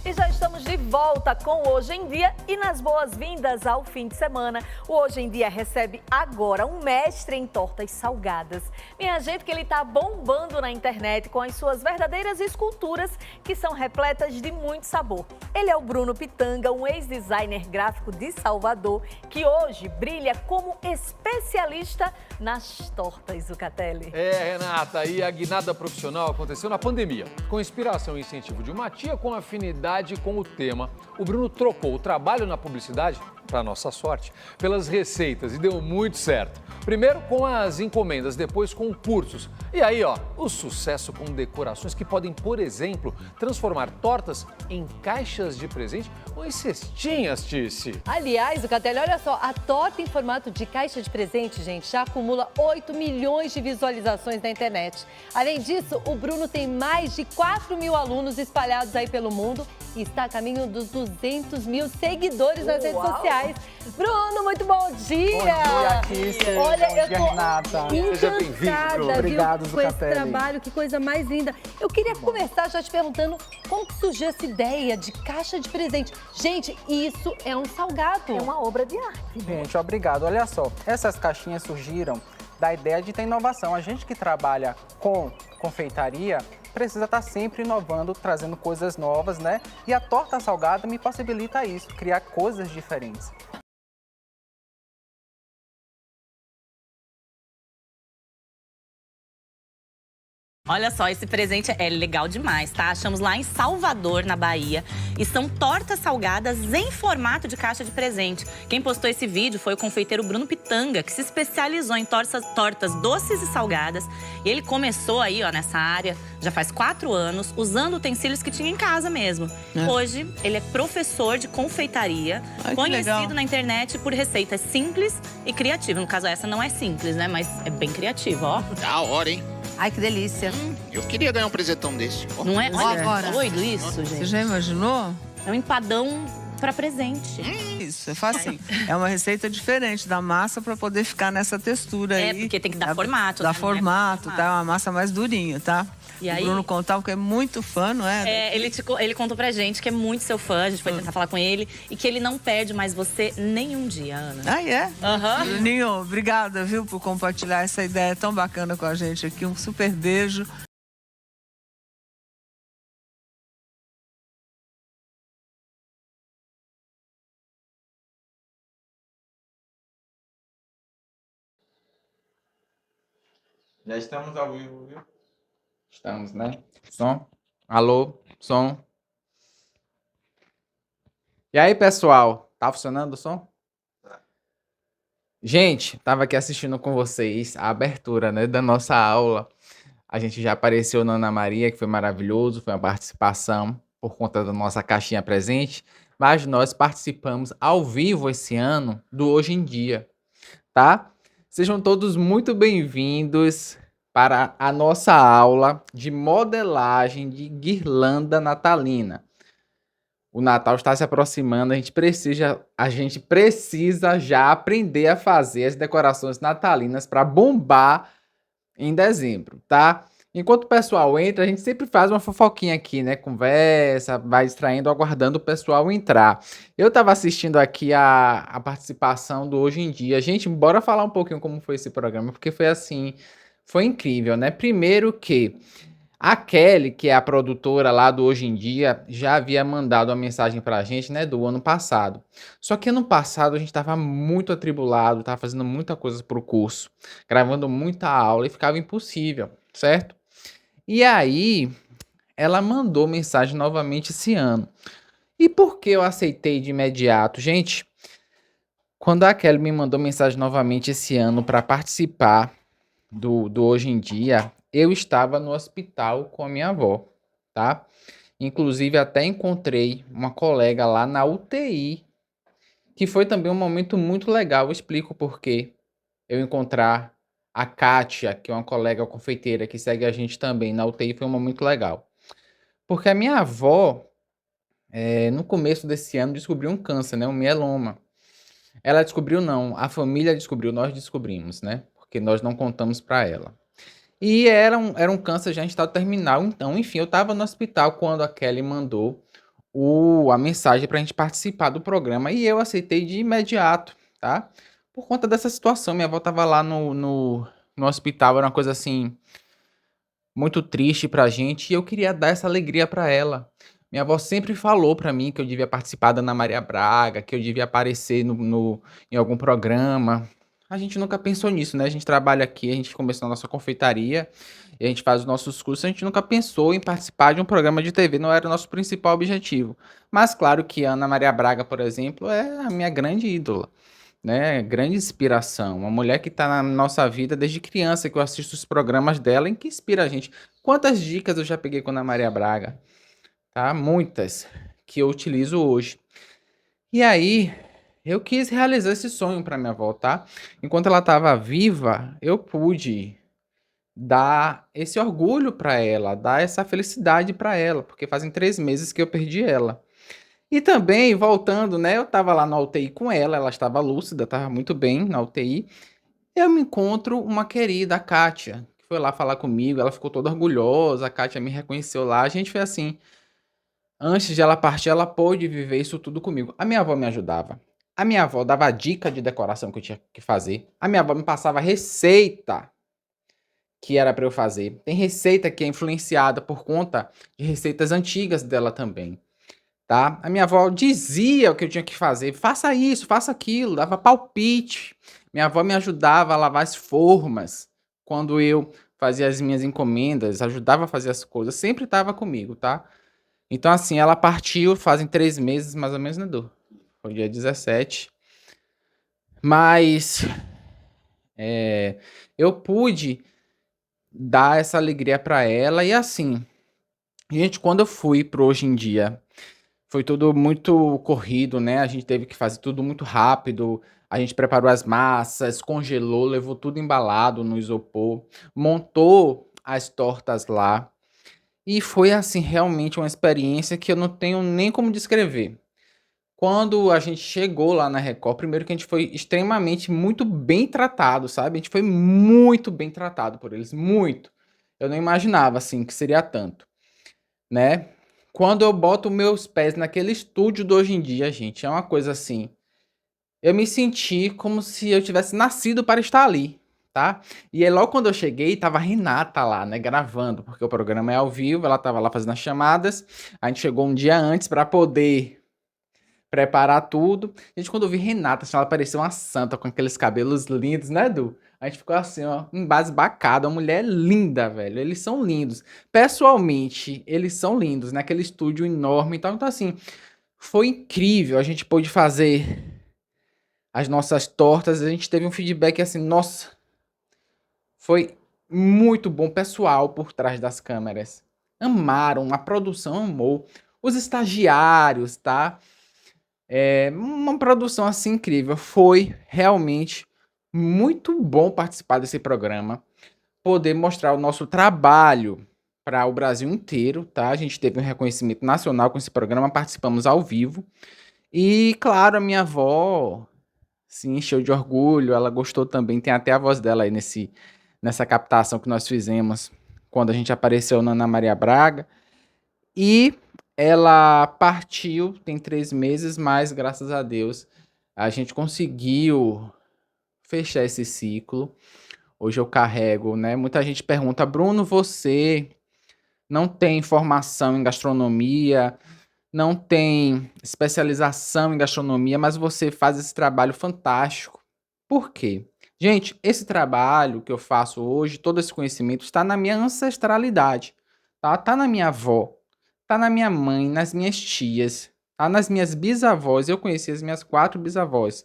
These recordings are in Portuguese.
E já estamos de volta com o Hoje em Dia e nas boas-vindas ao fim de semana. O Hoje em Dia recebe agora um mestre em tortas salgadas. Minha gente, que ele está bombando na internet com as suas verdadeiras esculturas que são repletas de muito sabor. Ele é o Bruno Pitanga, um ex-designer gráfico de Salvador, que hoje brilha como especialista nas tortas, Zucatelli. Renata, e a guinada profissional aconteceu na pandemia. Com inspiração e incentivo de uma tia com afinidade com o tema, o Bruno trocou o trabalho na publicidade, para nossa sorte, pelas receitas e deu muito certo. Primeiro com as encomendas, depois com cursos. E aí, o sucesso com decorações que podem, por exemplo, transformar tortas em caixas de presente ou em cestinhas, Tice. Aliás, Zucatelli, olha só, a torta em formato de caixa de presente, gente, já acumula 8 milhões de visualizações na internet. Além disso, o Bruno tem mais de 4 mil alunos espalhados aí pelo mundo e está a caminho dos 200 mil seguidores nas redes sociais. Bruno, muito bom dia! Bom dia, Tice. Olha, bom eu dia, tô Renata. Seja bem-vindo. encantada, Obrigado, viu, com esse Zucatelli. trabalho, que coisa mais linda. Eu queria começar já te perguntando como que surgiu essa ideia de caixa de presente. Gente, isso é um salgado. É uma obra de arte. Gente, obrigado. Olha só, essas caixinhas surgiram da ideia de ter inovação. A gente que trabalha com confeitaria precisa estar sempre inovando, trazendo coisas novas, né? E a torta salgada me possibilita isso, criar coisas diferentes. Olha só, esse presente é legal demais, tá? Achamos lá em Salvador, na Bahia. E são tortas salgadas em formato de caixa de presente. Quem postou esse vídeo foi o confeiteiro Bruno Pitanga, que se especializou em tortas doces e salgadas. E ele começou aí, nessa área, já faz 4 anos, usando utensílios que tinha em casa mesmo. Hoje, ele é professor de confeitaria, conhecido na internet por receitas simples e criativas. No caso, essa não é simples, né? Mas é bem criativa, ó. Da hora, hein? Ai, que delícia. Eu queria ganhar um presentão desse. Ó. Não é? Olha, Agora. doido isso, Você gente. já imaginou? É um empadão para presente. Isso, é fácil. É uma receita diferente da massa para poder ficar nessa textura aí. É, porque tem que dar formato, Dá né? formato, Não é tá? É uma massa mais durinha, tá? E aí- O Bruno contava que é muito fã, não é? Ele contou pra gente que é muito seu fã, a gente foi tentar falar com ele, e que ele não perde mais você nenhum dia, Ana. Ah, é? Aham. Bruninho, obrigada, viu, por compartilhar essa ideia tão bacana com a gente aqui. Um super beijo. Já estamos ao vivo, viu? Estamos, né? Som. Alô, som. E aí, pessoal? Tá funcionando o som? Gente, tava aqui assistindo com vocês a abertura, né, da nossa aula. A gente já apareceu na Ana Maria, que foi maravilhoso, foi uma participação por conta da nossa caixinha presente, mas nós participamos ao vivo esse ano do Hoje em Dia, tá? Sejam todos muito bem-vindos para a nossa aula de modelagem de guirlanda natalina. O Natal está se aproximando, a gente precisa já aprender a fazer as decorações natalinas para bombar em dezembro, tá? Enquanto o pessoal entra, a gente sempre faz uma fofoquinha aqui, né? Conversa, vai distraindo, aguardando o pessoal entrar. Eu estava assistindo aqui a participação do Hoje em Dia. Gente, bora falar um pouquinho como foi esse programa, porque foi assim, foi incrível, né? Primeiro que a Kelly, que é a produtora lá do Hoje em Dia, já havia mandado uma mensagem pra gente, né, do ano passado. Só que ano passado a gente tava muito atribulado, tava fazendo muita coisa pro curso, gravando muita aula e ficava impossível, certo? E aí, ela mandou mensagem novamente esse ano. E por que eu aceitei de imediato? Gente, quando a Kelly me mandou mensagem novamente esse ano para participar do Hoje em Dia, eu estava no hospital com a minha avó, tá? Inclusive, até encontrei uma colega lá na UTI, que foi também um momento muito legal. Eu explico por quê. Eu encontrar a Kátia, que é uma colega confeiteira que segue a gente também na UTI, foi um momento legal. Porque a minha avó, no começo desse ano, descobriu um câncer, né? Um mieloma. Ela descobriu não, a família descobriu, nós descobrimos, né? Porque nós não contamos para ela. E era um câncer já em estado terminal, então, enfim, eu estava no hospital quando a Kelly mandou a mensagem para a gente participar do programa e eu aceitei de imediato, tá? Por conta dessa situação, minha avó estava lá no hospital, era uma coisa assim muito triste pra gente e eu queria dar essa alegria pra ela. Minha avó sempre falou pra mim que eu devia participar da Ana Maria Braga, que eu devia aparecer em algum programa. A gente nunca pensou nisso, né? A gente trabalha aqui, a gente começou na nossa confeitaria e a gente faz os nossos cursos. A gente nunca pensou em participar de um programa de TV, não era o nosso principal objetivo. Mas claro que a Ana Maria Braga, por exemplo, é a minha grande ídola, né? Grande inspiração. Uma mulher que está na nossa vida desde criança, que eu assisto os programas dela, em que inspira a gente. Quantas dicas eu já peguei com a Ana Maria Braga, tá? Muitas que eu utilizo hoje. E aí, eu quis realizar esse sonho para minha avó, tá? Enquanto ela estava viva, eu pude dar esse orgulho para ela, dar essa felicidade para ela, porque fazem 3 meses que eu perdi ela. E também, voltando, né? Eu tava lá na UTI com ela estava lúcida, tava muito bem na UTI. Eu me encontro uma querida, a Kátia, que foi lá falar comigo, ela ficou toda orgulhosa, a Kátia me reconheceu lá. A gente foi assim, antes de ela partir, ela pôde viver isso tudo comigo. A minha avó me ajudava. A minha avó dava a dica de decoração que eu tinha que fazer. A minha avó me passava receita que era para eu fazer. Tem receita que é influenciada por conta de receitas antigas dela também. Tá? A minha avó dizia o que eu tinha que fazer, faça isso, faça aquilo, dava palpite. Minha avó me ajudava a lavar as formas quando eu fazia as minhas encomendas, ajudava a fazer as coisas, sempre estava comigo, tá? Então, assim, ela partiu fazem 3 meses, mais ou menos, né, Edu? Foi dia 17. Mas eu pude dar essa alegria para ela e assim, gente, quando eu fui pro Hoje em Dia, foi tudo muito corrido, né? A gente teve que fazer tudo muito rápido. A gente preparou as massas, congelou, levou tudo embalado no isopor, montou as tortas lá. E foi, assim, realmente uma experiência que eu não tenho nem como descrever. Quando a gente chegou lá na Record, primeiro que a gente foi extremamente muito bem tratado, sabe? A gente foi muito bem tratado por eles, muito. Eu não imaginava, assim, que seria tanto, né? Quando eu boto meus pés naquele estúdio do Hoje em Dia, gente, é uma coisa assim. Eu me senti como se eu tivesse nascido para estar ali, tá? E aí, logo quando eu cheguei, tava a Renata lá, né, gravando, porque o programa é ao vivo, ela tava lá fazendo as chamadas. A gente chegou um dia antes para poder preparar tudo. Gente, quando eu vi Renata, assim, ela parecia uma santa com aqueles cabelos lindos, né, Edu? A gente ficou assim, ó, embasbacado. Uma mulher linda, velho. Eles são lindos. Pessoalmente, eles são lindos, naquele estúdio enorme e tal. Então, assim, foi incrível. A gente pôde fazer as nossas tortas. A gente teve um feedback assim, nossa, foi muito bom. Pessoal por trás das câmeras amaram, a produção amou. Os estagiários, tá? Uma produção assim incrível. Foi realmente muito bom participar desse programa, poder mostrar o nosso trabalho para o Brasil inteiro, tá? A gente teve um reconhecimento nacional com esse programa, participamos ao vivo. E, claro, a minha avó se encheu de orgulho, ela gostou também, tem até a voz dela aí nessa captação que nós fizemos quando a gente apareceu na Ana Maria Braga. E ela partiu, tem 3 meses, mas graças a Deus a gente conseguiu fechar esse ciclo. Hoje eu carrego, né? Muita gente pergunta, Bruno, você não tem formação em gastronomia, não tem especialização em gastronomia, mas você faz esse trabalho fantástico. Por quê? Gente, esse trabalho que eu faço hoje, todo esse conhecimento está na minha ancestralidade, tá? Tá na minha avó, tá na minha mãe, nas minhas tias, tá nas minhas bisavós. Eu conheci as minhas 4 bisavós.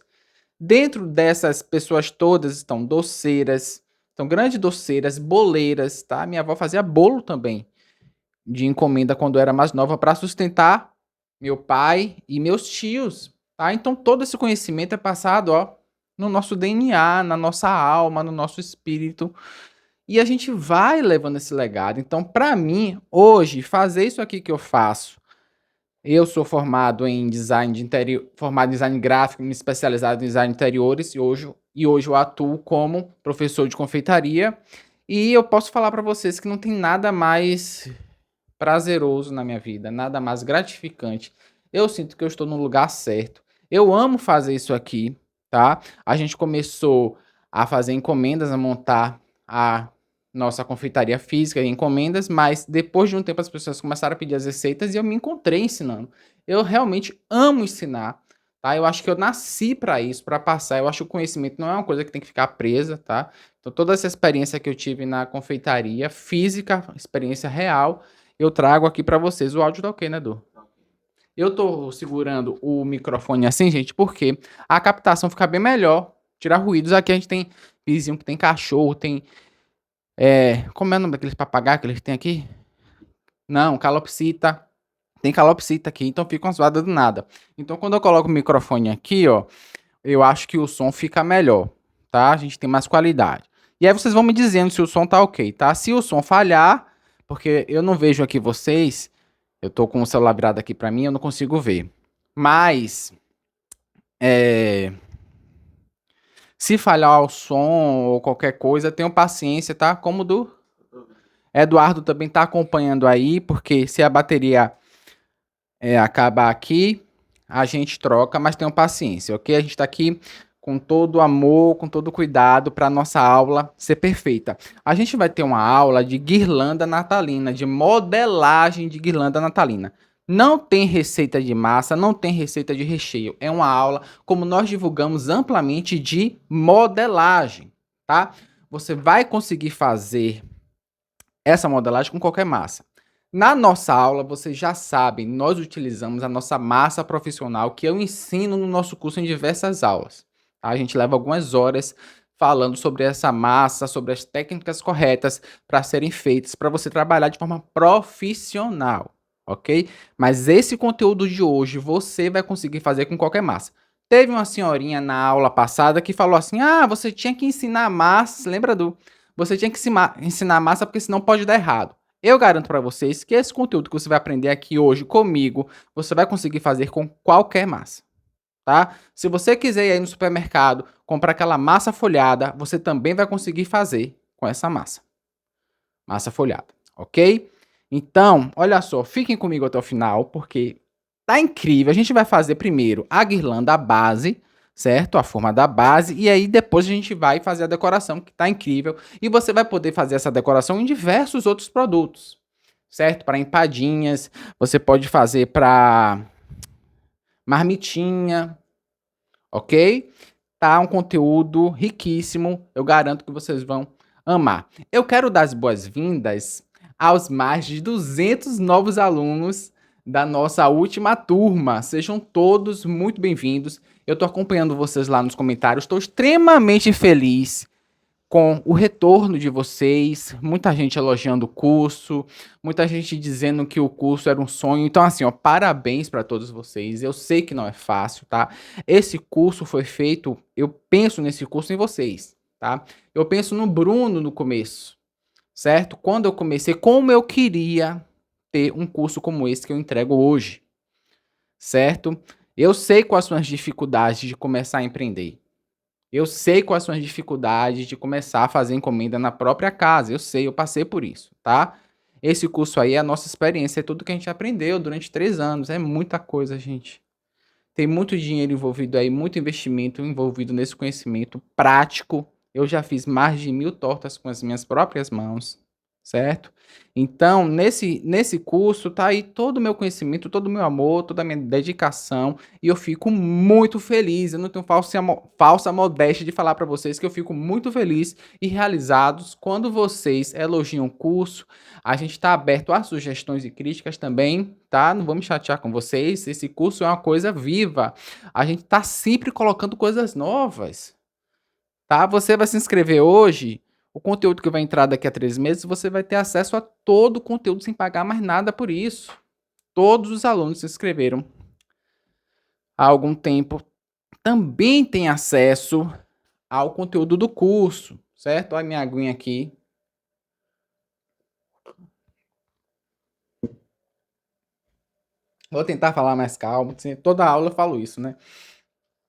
Dentro dessas pessoas todas estão doceiras, são grandes doceiras, boleiras, tá? Minha avó fazia bolo também, de encomenda quando eu era mais nova, para sustentar meu pai e meus tios, tá? Então todo esse conhecimento é passado, ó, no nosso DNA, na nossa alma, no nosso espírito, e a gente vai levando esse legado. Então, para mim, hoje, fazer isso aqui que eu faço, eu sou formado em design de interior, formado em design gráfico, me especializado em design de interiores e hoje eu atuo como professor de confeitaria. E eu posso falar para vocês que não tem nada mais prazeroso na minha vida, nada mais gratificante. Eu sinto que eu estou no lugar certo. Eu amo fazer isso aqui, tá? A gente começou a fazer encomendas, a montar a nossa confeitaria física em encomendas, mas depois de um tempo as pessoas começaram a pedir as receitas e eu me encontrei ensinando. Eu realmente amo ensinar, tá? Eu acho que eu nasci para isso, para passar. Eu acho que o conhecimento não é uma coisa que tem que ficar presa, tá? Então toda essa experiência que eu tive na confeitaria física, experiência real, eu trago aqui para vocês. O áudio tá ok, né, Edu? Eu tô segurando o microfone assim, gente, porque a captação fica bem melhor. Tirar ruídos. Aqui a gente tem vizinho que tem cachorro, tem como é o nome daqueles papagaios que eles têm aqui? Não, calopsita. Tem calopsita aqui, então fica uma zoada do nada. Então, quando eu coloco o microfone aqui, ó, eu acho que o som fica melhor, tá? A gente tem mais qualidade. E aí vocês vão me dizendo se o som tá ok, tá? Se o som falhar, porque eu não vejo aqui vocês, eu tô com o celular virado aqui pra mim, eu não consigo ver. Mas, se falhar o som ou qualquer coisa, tenham paciência, tá? Como o do Eduardo também tá acompanhando aí, porque se a bateria acabar aqui, a gente troca, mas tenham paciência, ok? A gente tá aqui com todo amor, com todo cuidado para nossa aula ser perfeita. A gente vai ter uma aula de guirlanda natalina, de modelagem de guirlanda natalina. Não tem receita de massa, não tem receita de recheio. É uma aula, como nós divulgamos amplamente, de modelagem, tá? Você vai conseguir fazer essa modelagem com qualquer massa. Na nossa aula, vocês já sabem, nós utilizamos a nossa massa profissional, que eu ensino no nosso curso em diversas aulas. Tá? A gente leva algumas horas falando sobre essa massa, sobre as técnicas corretas para serem feitas, para você trabalhar de forma profissional, ok? Mas esse conteúdo de hoje você vai conseguir fazer com qualquer massa. Teve uma senhorinha na aula passada que falou assim, você tinha que ensinar massa, lembra do... Você tinha que ensinar massa porque senão pode dar errado. Eu garanto para vocês que esse conteúdo que você vai aprender aqui hoje comigo, você vai conseguir fazer com qualquer massa, tá? Se você quiser ir aí no supermercado, comprar aquela massa folhada, você também vai conseguir fazer com essa massa. Massa folhada, ok? Então, olha só, fiquem comigo até o final, porque tá incrível. A gente vai fazer primeiro a guirlanda base, certo? A forma da base, e aí depois a gente vai fazer a decoração, que tá incrível, e você vai poder fazer essa decoração em diversos outros produtos, certo? Para empadinhas, você pode fazer para marmitinha, ok? Tá um conteúdo riquíssimo, eu garanto que vocês vão amar. Eu quero dar as boas-vindas aos mais de 200 novos alunos da nossa última turma. Sejam todos muito bem-vindos. Eu estou acompanhando vocês lá nos comentários. Estou extremamente feliz com o retorno de vocês. Muita gente elogiando o curso, muita gente dizendo que o curso era um sonho. Então, assim, parabéns para todos vocês. Eu sei que não é fácil, tá? Esse curso foi feito, eu penso nesse curso em vocês, tá? Eu penso no Bruno no começo, certo? Quando eu comecei, como eu queria ter um curso como esse que eu entrego hoje, certo? Eu sei quais são as dificuldades de começar a empreender. Eu sei quais são as dificuldades de começar a fazer encomenda na própria casa. Eu sei, eu passei por isso, tá? Esse curso aí é a nossa experiência, é tudo que a gente aprendeu durante 3 anos. É muita coisa, gente. Tem muito dinheiro envolvido aí, muito investimento envolvido nesse conhecimento prático. Eu já fiz mais de 1000 tortas com as minhas próprias mãos, certo? Então, nesse curso tá aí todo o meu conhecimento, todo o meu amor, toda a minha dedicação, e eu fico muito feliz. Eu não tenho falsa modéstia de falar para vocês que eu fico muito feliz e realizados quando vocês elogiam o curso. A gente está aberto a sugestões e críticas também, tá? Não vou me chatear com vocês. Esse curso é uma coisa viva. A gente tá sempre colocando coisas novas, tá? Você vai se inscrever hoje. O conteúdo que vai entrar daqui a 3 meses, você vai ter acesso a todo o conteúdo sem pagar mais nada por isso. Todos os alunos que se inscreveram há algum tempo também têm acesso ao conteúdo do curso, certo? Olha a minha aguinha aqui. Vou tentar falar mais calmo. Toda aula eu falo isso, né?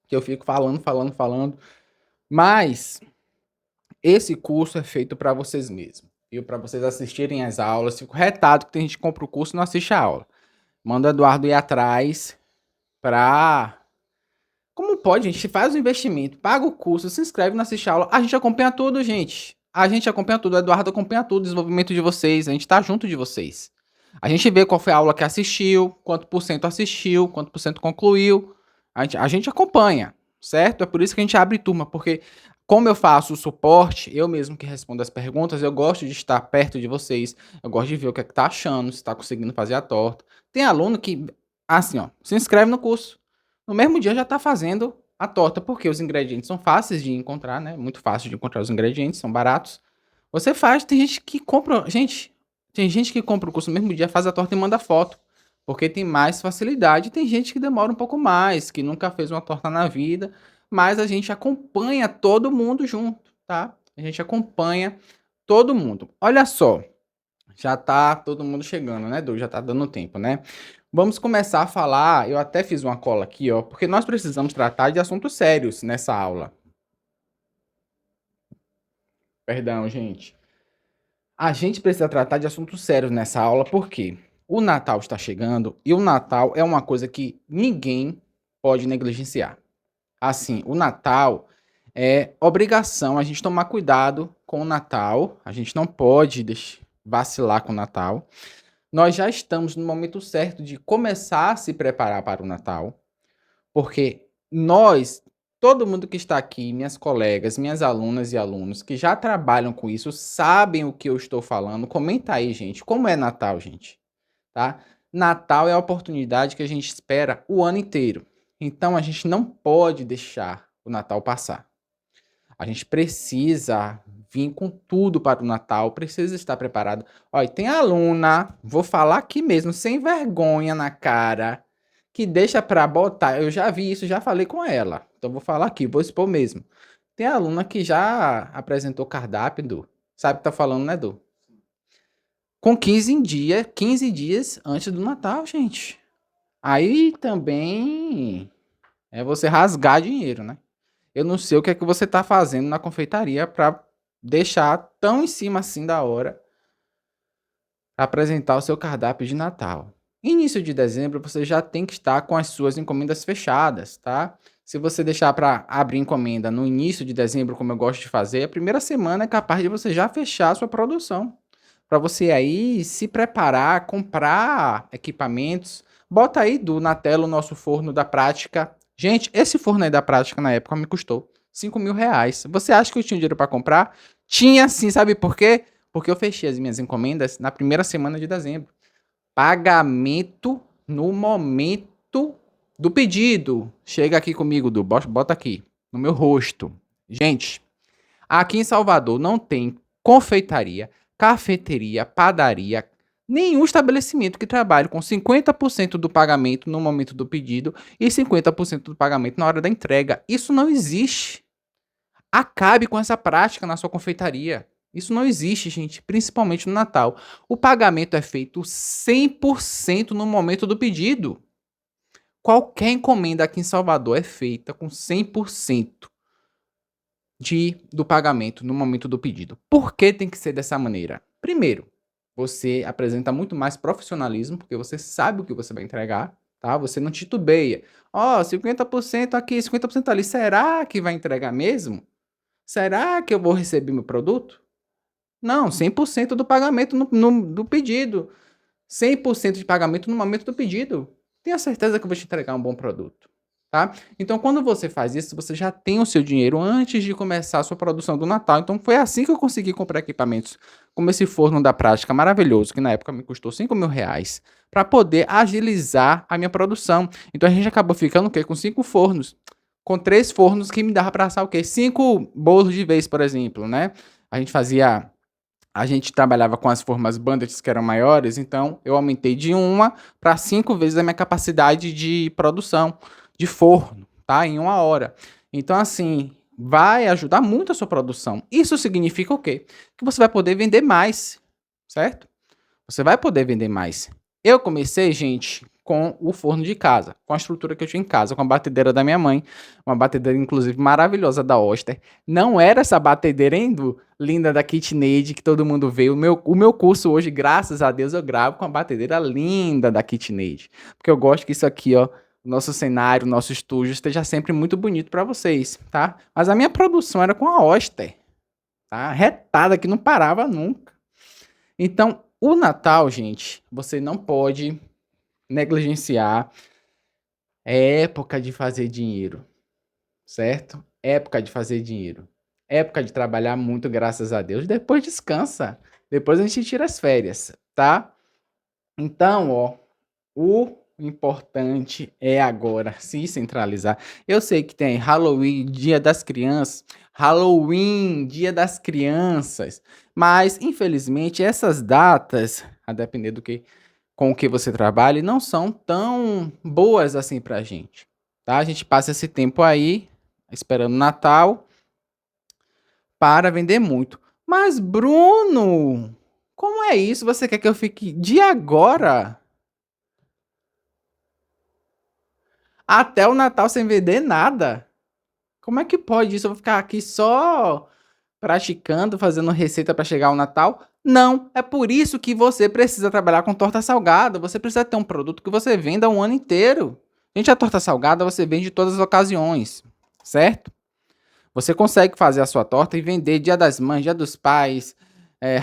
Que eu fico falando. Mas esse curso é feito para vocês mesmos. viu? Para vocês assistirem as aulas. Fico retado que tem gente que compra o curso e não assiste a aula. Manda o Eduardo ir atrás pra... Como pode, gente? Faz o investimento, paga o curso, se inscreve, não assiste a aula. A gente acompanha tudo, gente. A gente acompanha tudo. O Eduardo acompanha tudo, o desenvolvimento de vocês. A gente tá junto de vocês. A gente vê qual foi a aula que assistiu, quanto por cento assistiu, quanto por cento concluiu. A gente acompanha, certo? É por isso que a gente abre turma, porque como eu faço o suporte, eu mesmo que respondo as perguntas, eu gosto de estar perto de vocês, eu gosto de ver o que é que tá achando, se tá conseguindo fazer a torta. Tem aluno que, assim, ó, se inscreve no curso, no mesmo dia já tá fazendo a torta, porque os ingredientes são fáceis de encontrar, né? Muito fácil de encontrar os ingredientes, são baratos. Você faz, tem gente que compra, tem gente que compra o curso no mesmo dia, faz a torta e manda foto, porque tem mais facilidade. Tem gente que demora um pouco mais, que nunca fez uma torta na vida, mas a gente acompanha todo mundo junto, tá? A gente acompanha todo mundo. Olha só, já tá todo mundo chegando, né, Du? Já tá dando tempo, né? Vamos começar a falar, eu até fiz uma cola aqui, ó, porque nós precisamos tratar de assuntos sérios nessa aula. Perdão, gente. A gente precisa tratar de assuntos sérios nessa aula, porque o Natal está chegando e o Natal é uma coisa que ninguém pode negligenciar. Assim, o Natal é obrigação a gente tomar cuidado com o Natal. A gente não pode vacilar com o Natal. Nós já estamos no momento certo de começar a se preparar para o Natal, porque todo mundo que está aqui, minhas colegas, minhas alunas e alunos que já trabalham com isso, sabem o que eu estou falando. Comenta aí, gente, como é Natal, gente, tá? Natal é a oportunidade que a gente espera o ano inteiro. Então, a gente não pode deixar o Natal passar. A gente precisa vir com tudo para o Natal, precisa estar preparado. Olha, tem aluna, vou falar aqui mesmo, sem vergonha na cara, que deixa para botar. Eu já vi isso, já falei com ela. Então, vou falar aqui, vou expor mesmo. Tem aluna que já apresentou cardápio, Du. Sabe o que tá falando, né, Du? Com 15 dias antes do Natal, gente. Aí também é você rasgar dinheiro, né? Eu não sei o que é que você tá fazendo na confeitaria para deixar tão em cima assim da hora para apresentar o seu cardápio de Natal. Início de dezembro você já tem que estar com as suas encomendas fechadas, tá? Se você deixar para abrir encomenda no início de dezembro, como eu gosto de fazer, a primeira semana é capaz de você já fechar a sua produção. Para você aí se preparar, comprar equipamentos. Bota aí na tela o nosso forno da Prática. Gente, esse forno aí da Prática na época me custou R$ 5.000. Você acha que eu tinha dinheiro para comprar? Tinha sim, sabe por quê? Porque eu fechei as minhas encomendas na primeira semana de dezembro. Pagamento no momento do pedido. Chega aqui comigo, Du. Bota aqui, no meu rosto. Gente, aqui em Salvador não tem confeitaria, cafeteria, padaria, nenhum estabelecimento que trabalhe com 50% do pagamento no momento do pedido e 50% do pagamento na hora da entrega. Isso não existe. Acabe com essa prática na sua confeitaria. Isso não existe, gente, principalmente no Natal. O pagamento é feito 100% no momento do pedido. Qualquer encomenda aqui em Salvador é feita com 100% do pagamento no momento do pedido. Por que tem que ser dessa maneira? Primeiro, você apresenta muito mais profissionalismo, porque você sabe o que você vai entregar, tá? Você não titubeia. 50% aqui, 50% ali. Será que vai entregar mesmo? Será que eu vou receber meu produto? Não, 100% do pagamento do pedido. 100% de pagamento no momento do pedido. Tenha certeza que eu vou te entregar um bom produto. Tá? Então, quando você faz isso, você já tem o seu dinheiro antes de começar a sua produção do Natal. Então, foi assim que eu consegui comprar equipamentos como esse forno da Prática maravilhoso, que na época me custou R$ 5.000, para poder agilizar a minha produção. Então, a gente acabou ficando o quê? Com 5 fornos. Com 3 fornos que me dava para assar o quê? 5 bolos de vez, por exemplo, né? A gente trabalhava com as formas Bandet que eram maiores, então eu aumentei de 1 para 5 vezes a minha capacidade de produção de forno, tá? Em 1 hora. Então, assim, vai ajudar muito a sua produção. Isso significa o quê? Que você vai poder vender mais, certo? Você vai poder vender mais. Eu comecei, gente, com o forno de casa, com a estrutura que eu tinha em casa, com a batedeira da minha mãe, uma batedeira inclusive maravilhosa da Oster. Não era essa batedeira, hein, linda da KitchenAid que todo mundo vê. O meu curso hoje, graças a Deus, eu gravo com a batedeira linda da KitchenAid, porque eu gosto que isso aqui, ó, nosso cenário, nosso estúdio esteja sempre muito bonito para vocês, tá? Mas a minha produção era com a Oster, tá? Retada que não parava nunca. Então, o Natal, gente, você não pode negligenciar. É época de fazer dinheiro, certo? Época de fazer dinheiro. Época de trabalhar muito, graças a Deus. Depois descansa. Depois a gente tira as férias, tá? Então, ó, o importante é agora se centralizar. Eu sei que tem Halloween, Dia das Crianças, mas infelizmente essas datas, a depender do que com o que você trabalha, não são tão boas assim pra gente, tá? A gente passa esse tempo aí esperando Natal para vender muito. Mas Bruno, como é isso? Você quer que eu fique de agora até o Natal sem vender nada? Como é que pode isso? Eu vou ficar aqui só praticando, fazendo receita para chegar ao Natal? Não, é por isso que você precisa trabalhar com torta salgada. Você precisa ter um produto que você venda um ano inteiro. Gente, a torta salgada você vende em todas as ocasiões, certo? Você consegue fazer a sua torta e vender Dia das Mães, Dia dos Pais,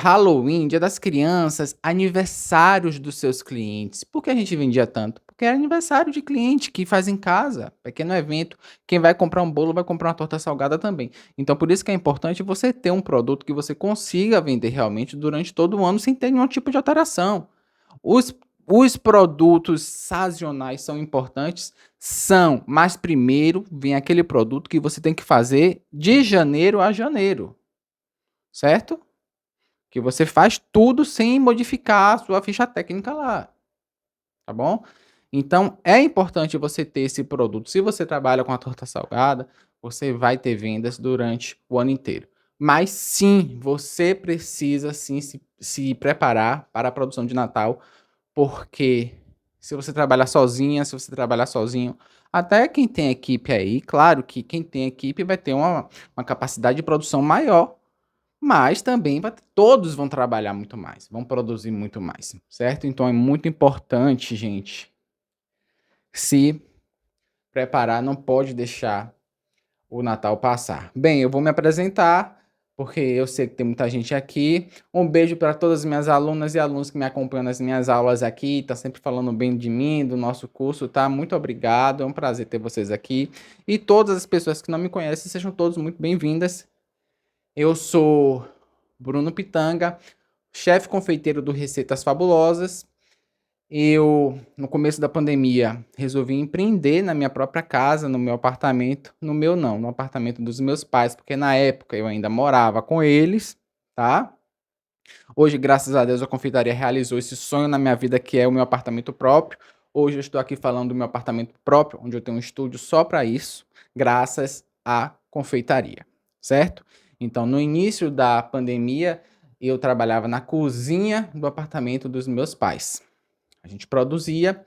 Halloween, Dia das Crianças, aniversários dos seus clientes. Por que a gente vendia tanto? Porque é aniversário de cliente que faz em casa, pequeno evento. Quem vai comprar um bolo vai comprar uma torta salgada também. Então, por isso que é importante você ter um produto que você consiga vender realmente durante todo o ano sem ter nenhum tipo de alteração. Os produtos sazonais são importantes? São, mas primeiro vem aquele produto que você tem que fazer de janeiro a janeiro, certo? Que você faz tudo sem modificar a sua ficha técnica lá, tá bom? Então, é importante você ter esse produto. Se você trabalha com a torta salgada, você vai ter vendas durante o ano inteiro. Mas sim, você precisa sim se preparar para a produção de Natal, porque se você trabalhar sozinha, se você trabalhar sozinho, até quem tem equipe aí, claro que quem tem equipe vai ter uma capacidade de produção maior, mas também todos vão trabalhar muito mais, vão produzir muito mais, certo? Então é muito importante, gente, se preparar, não pode deixar o Natal passar. Bem, eu vou me apresentar, porque eu sei que tem muita gente aqui. Um beijo para todas as minhas alunas e alunos que me acompanham nas minhas aulas aqui, tá sempre falando bem de mim, do nosso curso, tá? Muito obrigado, é um prazer ter vocês aqui. E todas as pessoas que não me conhecem, sejam todos muito bem-vindas. Eu sou Bruno Pitanga, chefe confeiteiro do Receitas Fabulosas. Eu, no começo da pandemia, resolvi empreender na minha própria casa, no meu apartamento. No apartamento dos meus pais, porque na época eu ainda morava com eles, tá? Hoje, graças a Deus, a confeitaria realizou esse sonho na minha vida, que é o meu apartamento próprio. Hoje eu estou aqui falando do meu apartamento próprio, onde eu tenho um estúdio só para isso, graças à confeitaria, certo? Então, no início da pandemia, eu trabalhava na cozinha do apartamento dos meus pais. A gente produzia,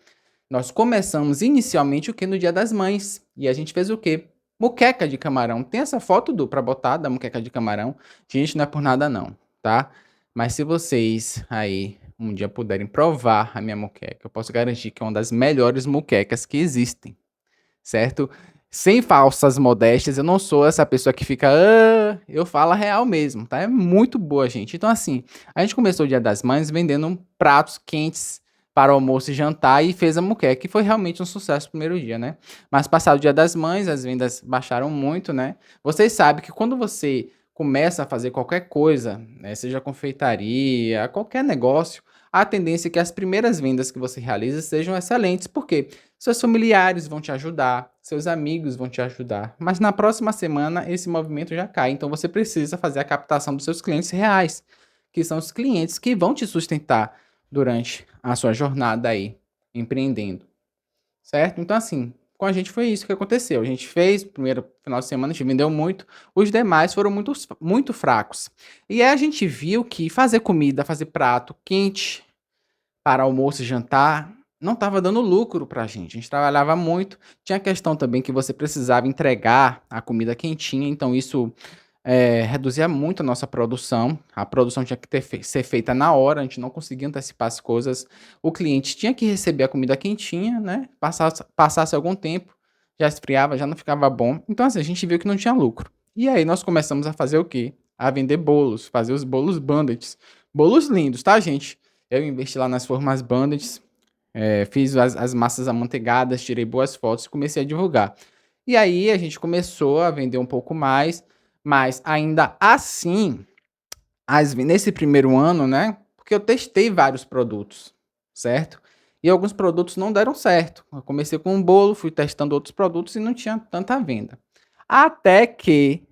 nós começamos inicialmente o que? No Dia das Mães. E a gente fez o quê? Moqueca de camarão. Tem essa foto pra botar da moqueca de camarão. Gente, não é por nada não, tá? Mas se vocês aí um dia puderem provar a minha moqueca, eu posso garantir que é uma das melhores moquecas que existem, certo? Sem falsas modéstias, eu não sou essa pessoa que fica... eu falo a real mesmo, tá? É muito boa, gente. Então, assim, a gente começou o Dia das Mães vendendo pratos quentes para almoço e jantar e fez a moqueca, que foi realmente um sucesso no primeiro dia, né? Mas passado o Dia das Mães, as vendas baixaram muito, né? Vocês sabem que quando você começa a fazer qualquer coisa, né, seja confeitaria, qualquer negócio, a tendência é que as primeiras vendas que você realiza sejam excelentes, porque seus familiares vão te ajudar, seus amigos vão te ajudar, mas na próxima semana esse movimento já cai, então você precisa fazer a captação dos seus clientes reais, que são os clientes que vão te sustentar durante a sua jornada aí, empreendendo, certo? Então, assim, com a gente foi isso que aconteceu. A gente fez, primeiro final de semana, a gente vendeu muito, os demais foram muito fracos. E aí a gente viu que fazer comida, fazer prato quente para almoço e jantar não estava dando lucro pra gente. A gente trabalhava muito. Tinha a questão também que você precisava entregar a comida quentinha, então isso reduzia muito a nossa produção. A produção tinha que ser feita na hora, a gente não conseguia antecipar as coisas. O cliente tinha que receber a comida quentinha, né? Passasse algum tempo, já esfriava, já não ficava bom. Então, assim, a gente viu que não tinha lucro. E aí nós começamos a fazer o quê? A vender bolos, fazer os bolos Bandits. Bolos lindos, tá, gente? Eu investi lá nas formas Bandits, fiz as massas amanteigadas, tirei boas fotos e comecei a divulgar. E aí a gente começou a vender um pouco mais, mas ainda assim, nesse primeiro ano, né? Porque eu testei vários produtos, certo? E alguns produtos não deram certo. Eu comecei com um bolo, fui testando outros produtos e não tinha tanta venda. Até que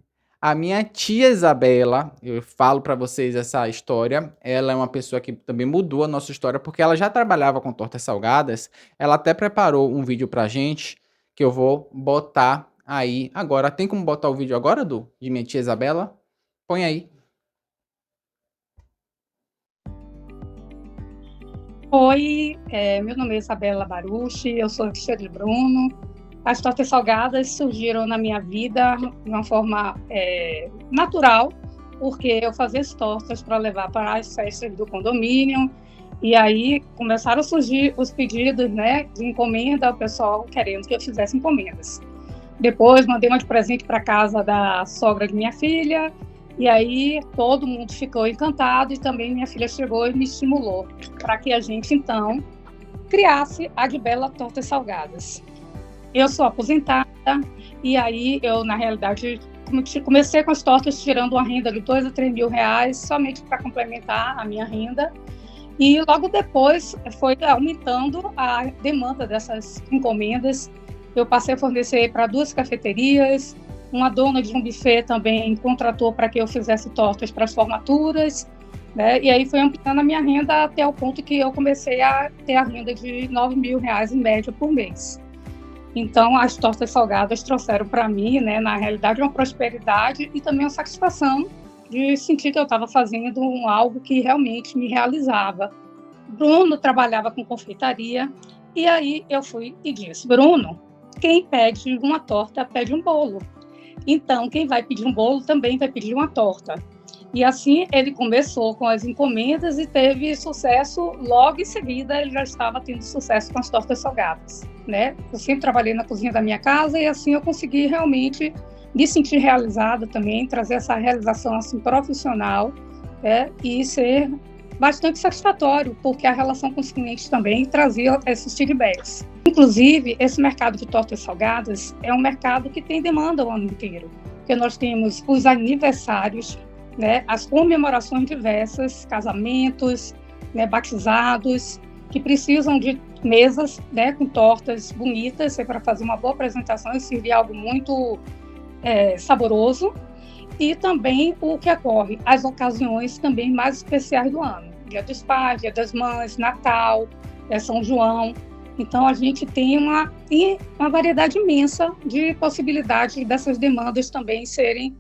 a minha tia Isabela, eu falo para vocês essa história, ela é uma pessoa que também mudou a nossa história, porque ela já trabalhava com tortas salgadas, ela até preparou um vídeo pra gente, que eu vou botar aí agora. Tem como botar o vídeo agora, Du? De minha tia Isabela? Põe aí. Oi, meu nome é Isabela Baruchi, eu sou tia de Bruno. As tortas salgadas surgiram na minha vida de uma forma natural, porque eu fazia as tortas para levar para as festas do condomínio, e aí começaram a surgir os pedidos, né, de encomenda, o pessoal querendo que eu fizesse encomendas. Depois mandei uma de presente para casa da sogra de minha filha, e aí todo mundo ficou encantado, e também minha filha chegou e me estimulou para que a gente, então, criasse a de Bela Tortas Salgadas. Eu sou aposentada, e aí eu, na realidade, comecei com as tortas tirando uma renda de 2 a 3 mil reais, somente para complementar a minha renda. E logo depois foi aumentando a demanda dessas encomendas. Eu passei a fornecer para 2 cafeterias, uma dona de um buffet também contratou para que eu fizesse tortas para as formaturas, né? E aí foi ampliando a minha renda até o ponto que eu comecei a ter a renda de 9 mil reais em média por mês. Então, as tortas salgadas trouxeram para mim, né, na realidade, uma prosperidade e também uma satisfação de sentir que eu estava fazendo algo que realmente me realizava. Bruno trabalhava com confeitaria, e aí eu fui e disse: Bruno, quem pede uma torta pede um bolo. Então, quem vai pedir um bolo também vai pedir uma torta. E assim ele começou com as encomendas e teve sucesso. Logo em seguida, ele já estava tendo sucesso com as tortas salgadas, né? Eu sempre trabalhei na cozinha da minha casa e assim eu consegui realmente me sentir realizada também, trazer essa realização assim profissional, né? E ser bastante satisfatório, porque a relação com os clientes também trazia esses feedbacks. Inclusive, esse mercado de tortas salgadas é um mercado que tem demanda o ano inteiro, porque nós temos os aniversários, né, as comemorações diversas, casamentos, né, batizados, que precisam de mesas, né, com tortas bonitas, para fazer uma boa apresentação e servir algo muito saboroso. E também o que ocorre, as ocasiões também mais especiais do ano, Dia dos Pais, Dia das Mães, Natal, São João. Então, a gente tem uma variedade imensa de possibilidades dessas demandas também serem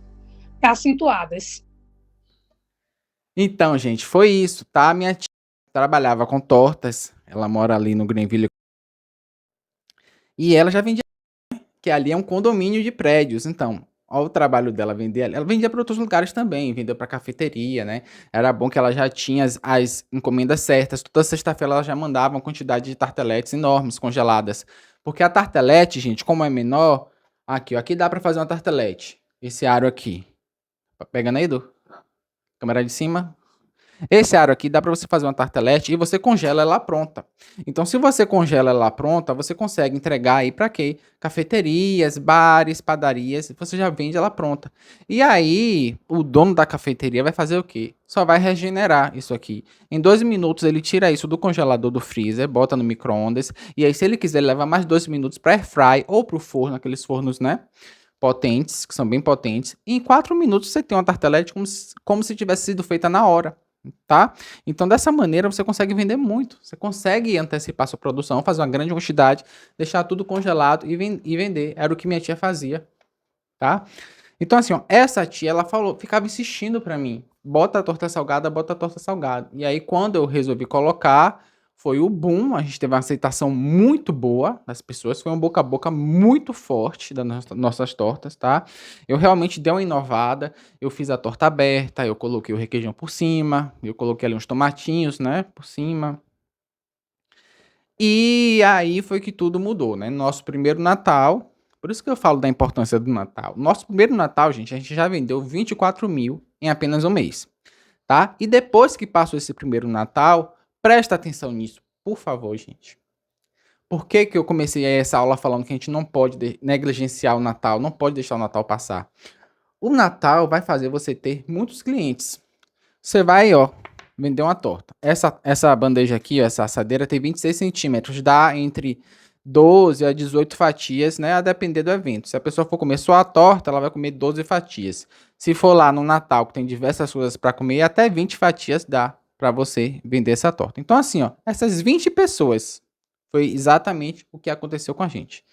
acentuadas. Então, gente, foi isso, tá? Minha tia trabalhava com tortas, ela mora ali no Greenville, e ela já vendia, que ali é um condomínio de prédios. Então, olha o trabalho dela vender ali. Ela vendia para outros lugares também, vendeu para cafeteria, né? Era bom que ela já tinha as encomendas certas. Toda sexta-feira ela já mandava uma quantidade de tarteletes enormes, congeladas. Porque a tartelete, gente, como é menor, aqui, ó, aqui dá para fazer uma tartelete. Esse aro aqui. Pegando aí, Edu? Câmera de cima. Esse aro aqui dá para você fazer uma tartelete e você congela ela pronta. Então, se você congela ela pronta, você consegue entregar aí para quê? Cafeterias, bares, padarias, você já vende ela pronta. E aí, o dono da cafeteria vai fazer o quê? Só vai regenerar isso aqui. Em 2 minutos, ele tira isso do congelador do freezer, bota no micro-ondas, e aí, se ele quiser, ele leva mais 2 minutos para airfry ou para o forno, aqueles fornos, né? Potentes, que são bem potentes. E em 4 minutos, você tem uma tartelete como se tivesse sido feita na hora. Tá? Então, dessa maneira, você consegue vender muito. Você consegue antecipar sua produção, fazer uma grande quantidade, deixar tudo congelado e vender. Era o que minha tia fazia, tá? Então, assim, ó, essa tia, ela falou, ficava insistindo pra mim, bota a torta salgada, bota a torta salgada. E aí, quando eu resolvi colocar, foi o boom, a gente teve uma aceitação muito boa das pessoas, foi um boca a boca muito forte das nossas tortas, tá? Eu realmente dei uma inovada, eu fiz a torta aberta, eu coloquei o requeijão por cima, eu coloquei ali uns tomatinhos, né, por cima. E aí foi que tudo mudou, né? Nosso primeiro Natal, por isso que eu falo da importância do Natal. Nosso primeiro Natal, gente, a gente já vendeu 24 mil em apenas um mês, tá? E depois que passou esse primeiro Natal, presta atenção nisso, por favor, gente. Por que que eu comecei essa aula falando que a gente não pode negligenciar o Natal, não pode deixar o Natal passar? O Natal vai fazer você ter muitos clientes. Você vai, ó, vender uma torta. Essa bandeja aqui, ó, essa assadeira tem 26 centímetros, dá entre 12 a 18 fatias, né, a depender do evento. Se a pessoa for comer só a torta, ela vai comer 12 fatias. Se for lá no Natal, que tem diversas coisas para comer, até 20 fatias dá para você vender essa torta. Então, assim, ó, essas 20 pessoas, foi exatamente o que aconteceu com a gente.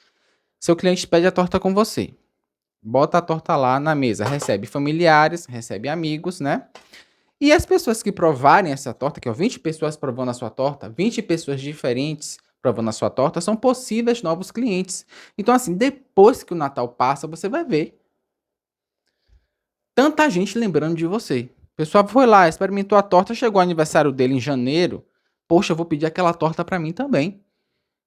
Seu cliente pede a torta com você. Bota a torta lá na mesa, recebe familiares, recebe amigos, né? E as pessoas que provarem essa torta, que é 20 pessoas provando a sua torta, 20 pessoas diferentes provando a sua torta, são possíveis novos clientes. Então, assim, depois que o Natal passa, você vai ver tanta gente lembrando de você. O pessoal foi lá, experimentou a torta, chegou o aniversário dele em janeiro. Poxa, eu vou pedir aquela torta para mim também.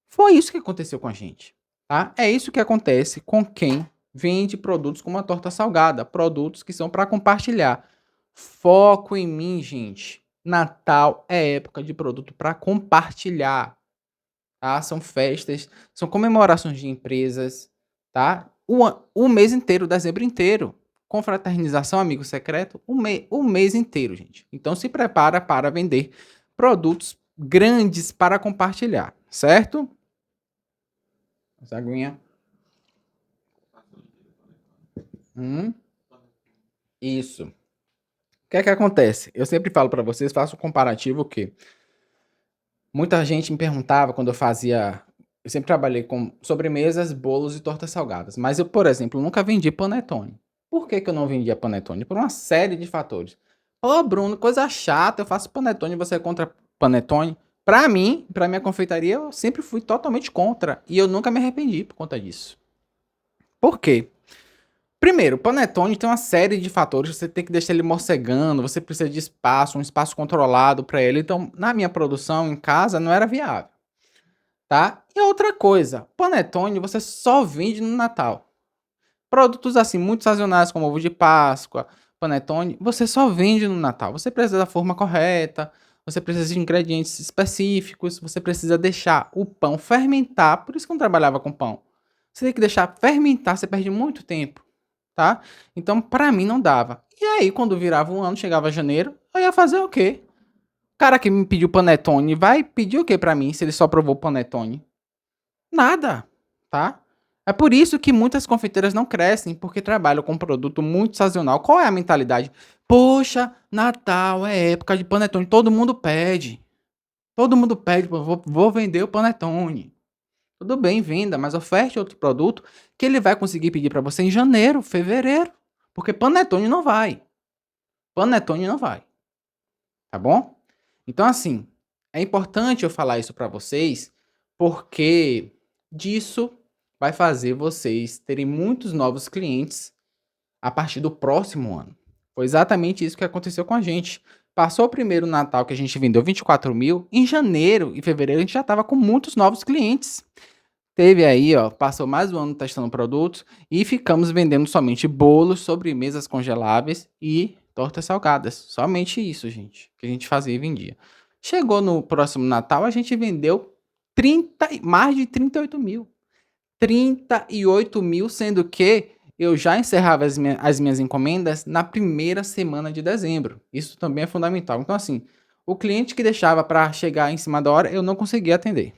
Foi isso que aconteceu com a gente, tá? É isso que acontece com quem vende produtos como a torta salgada, produtos que são para compartilhar. Foco em mim, gente. Natal é época de produto para compartilhar, tá? São festas, são comemorações de empresas, tá? O mês inteiro, dezembro inteiro. Confraternização, amigo secreto, o mês inteiro, gente. Então se prepara para vender produtos grandes para compartilhar, certo? Essa aguinha. Isso. O que é que acontece? Eu sempre falo para vocês, faço um comparativo que muita gente me perguntava quando eu sempre trabalhei com sobremesas, bolos e tortas salgadas, mas eu, por exemplo, nunca vendi panetone. Por que que eu não vendia panetone? Por uma série de fatores. Ô, Bruno, coisa chata, eu faço panetone, você é contra panetone? Pra mim, pra minha confeitaria, eu sempre fui totalmente contra e eu nunca me arrependi por conta disso. Por quê? Primeiro, o panetone tem uma série de fatores, você tem que deixar ele morcegando, você precisa de espaço, um espaço controlado para ele. Então, na minha produção em casa não era viável, tá? E outra coisa, panetone você só vende no Natal. Produtos assim muito sazonais como ovo de Páscoa, panetone, você só vende no Natal. Você precisa da forma correta, você precisa de ingredientes específicos, você precisa deixar o pão fermentar, por isso que eu não trabalhava com pão. Você tem que deixar fermentar, você perde muito tempo. Tá? Então, pra mim, não dava. E aí, quando virava um ano, chegava janeiro, eu ia fazer o quê? O cara que me pediu panetone vai pedir o quê pra mim, se ele só provou panetone? Nada, tá? É por isso que muitas confeiteiras não crescem, porque trabalham com um produto muito sazonal. Qual é a mentalidade? Poxa, Natal é época de panetone, todo mundo pede. Todo mundo pede, vou vender o panetone. Tudo bem, venda, mas oferte outro produto que ele vai conseguir pedir para você em janeiro, fevereiro. Porque panetone não vai. Panetone não vai. Tá bom? Então, assim, é importante eu falar isso para vocês, porque disso vai fazer vocês terem muitos novos clientes a partir do próximo ano. Foi exatamente isso que aconteceu com a gente. Passou o primeiro Natal que a gente vendeu 24 mil, em janeiro e fevereiro a gente já estava com muitos novos clientes. Teve aí, ó, passou mais um ano testando produtos e ficamos vendendo somente bolos, sobremesas congeláveis e tortas salgadas. Somente isso, gente, que a gente fazia e vendia. Chegou no próximo Natal, a gente vendeu mais de 38 mil. 38 mil, sendo que eu já encerrava as minhas encomendas na primeira semana de dezembro. Isso também é fundamental. Então, assim, o cliente que deixava para chegar em cima da hora, eu não conseguia atender.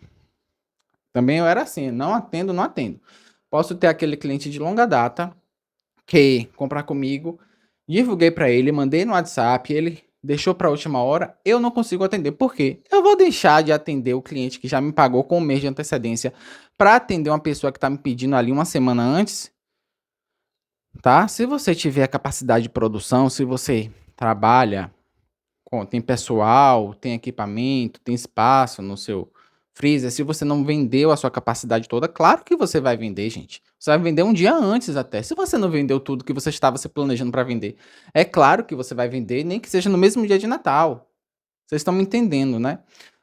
Também eu era assim, não atendo. Posso ter aquele cliente de longa data que comprar comigo, divulguei para ele, mandei no WhatsApp, ele deixou para a última hora, eu não consigo atender. Por quê? Eu vou deixar de atender o cliente que já me pagou com um mês de antecedência para atender uma pessoa que está me pedindo ali uma semana antes? Tá? Se você tiver capacidade de produção, se você trabalha tem pessoal, tem equipamento, tem espaço no seu freezer, se você não vendeu a sua capacidade toda, claro que você vai vender, gente. Você vai vender um dia antes até. Se você não vendeu tudo que você estava se planejando para vender, é claro que você vai vender, nem que seja no mesmo dia de Natal. Vocês estão me entendendo, né?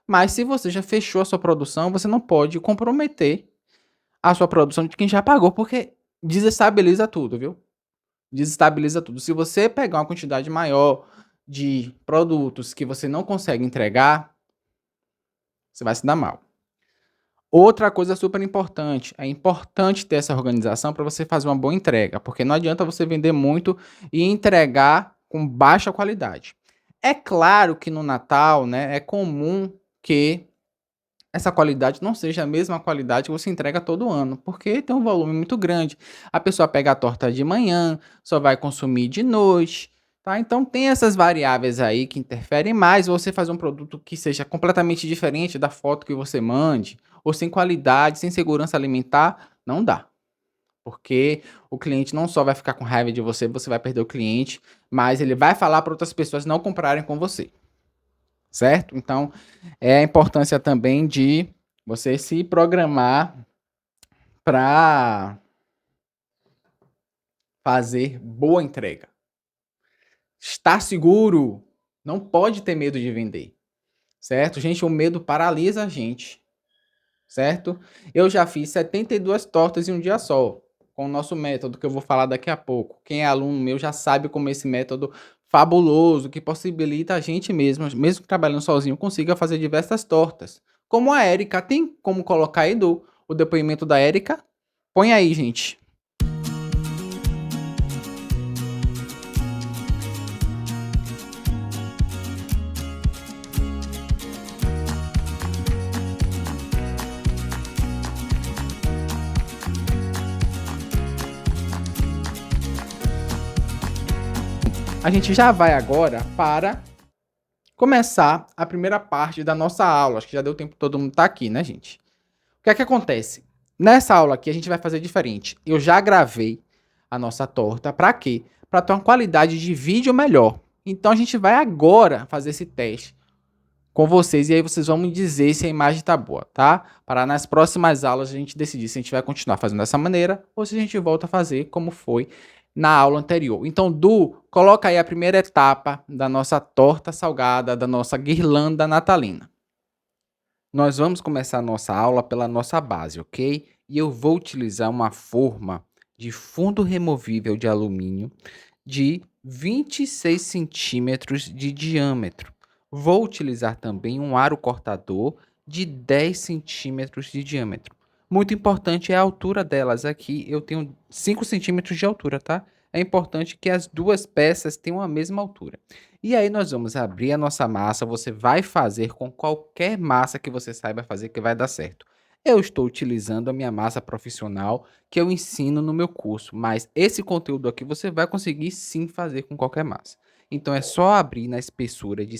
Mas se você já fechou a sua produção, você não pode comprometer a sua produção de quem já pagou, porque desestabiliza tudo, viu? Desestabiliza tudo. Se você pegar uma quantidade maior de produtos que você não consegue entregar, você vai se dar mal. Outra coisa super importante, é importante ter essa organização para você fazer uma boa entrega, porque não adianta você vender muito e entregar com baixa qualidade. É claro que no Natal, né, é comum que essa qualidade não seja a mesma qualidade que você entrega todo ano, porque tem um volume muito grande. A pessoa pega a torta de manhã, só vai consumir de noite, tá? Então tem essas variáveis aí que interferem mais. Você fazer um produto que seja completamente diferente da foto que você mande, ou sem qualidade, sem segurança alimentar, não dá. Porque o cliente não só vai ficar com raiva de você, você vai perder o cliente, mas ele vai falar para outras pessoas não comprarem com você. Certo? Então, é a importância também de você se programar para fazer boa entrega. Estar seguro, não pode ter medo de vender. Certo? Gente, o medo paralisa a gente. Certo? Eu já fiz 72 tortas em um dia só, com o nosso método, que eu vou falar daqui a pouco. Quem é aluno meu já sabe como esse método fabuloso, que possibilita a gente mesmo trabalhando sozinho, consiga fazer diversas tortas. Como a Érica. Tem como colocar aí o depoimento da Érica? Põe aí, gente. A gente já vai agora para começar a primeira parte da nossa aula. Acho que já deu tempo todo mundo estar aqui, né, gente? O que é que acontece? Nessa aula aqui a gente vai fazer diferente. Eu já gravei a nossa torta. Para quê? Para ter uma qualidade de vídeo melhor. Então a gente vai agora fazer esse teste com vocês e aí vocês vão me dizer se a imagem tá boa, tá? Para nas próximas aulas a gente decidir se a gente vai continuar fazendo dessa maneira ou se a gente volta a fazer como foi na aula anterior. Então, coloca aí a primeira etapa da nossa torta salgada, da nossa guirlanda natalina. Nós vamos começar a nossa aula pela nossa base, ok? E eu vou utilizar uma forma de fundo removível de alumínio de 26 centímetros de diâmetro. Vou utilizar também um aro cortador de 10 centímetros de diâmetro. Muito importante é a altura delas aqui. Eu tenho 5 centímetros de altura, tá? É importante que as duas peças tenham a mesma altura. E aí nós vamos abrir a nossa massa. Você vai fazer com qualquer massa que você saiba fazer que vai dar certo. Eu estou utilizando a minha massa profissional que eu ensino no meu curso. Mas esse conteúdo aqui você vai conseguir sim fazer com qualquer massa. Então é só abrir na espessura de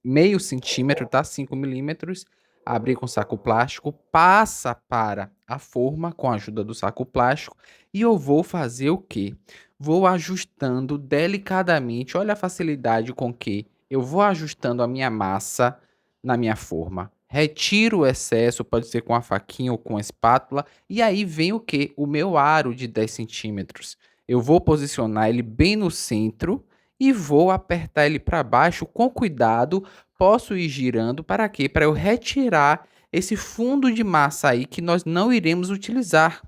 meio centímetro, tá? 5 milímetros. Abrir com saco plástico, passa para a forma com a ajuda do saco plástico e eu vou fazer o quê? Vou ajustando delicadamente, olha a facilidade com que eu vou ajustando a minha massa na minha forma. Retiro o excesso, pode ser com a faquinha ou com a espátula, e aí vem o quê? O meu aro de 10 centímetros. Eu vou posicionar ele bem no centro e vou apertar ele para baixo com cuidado. Posso ir girando para quê? Para eu retirar esse fundo de massa aí que nós não iremos utilizar,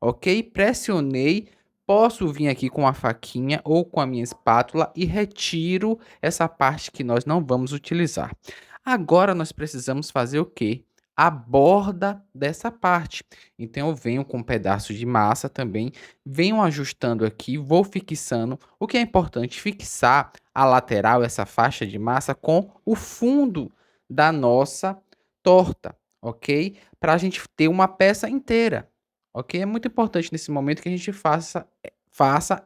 ok? Pressionei, posso vir aqui com a faquinha ou com a minha espátula e retiro essa parte que nós não vamos utilizar. Agora nós precisamos fazer o quê? A borda dessa parte. Então eu venho com um pedaço de massa também, venho ajustando aqui, vou fixando. O que é importante, fixar a lateral, essa faixa de massa, com o fundo da nossa torta, ok? Para a gente ter uma peça inteira, ok? É muito importante nesse momento que a gente faça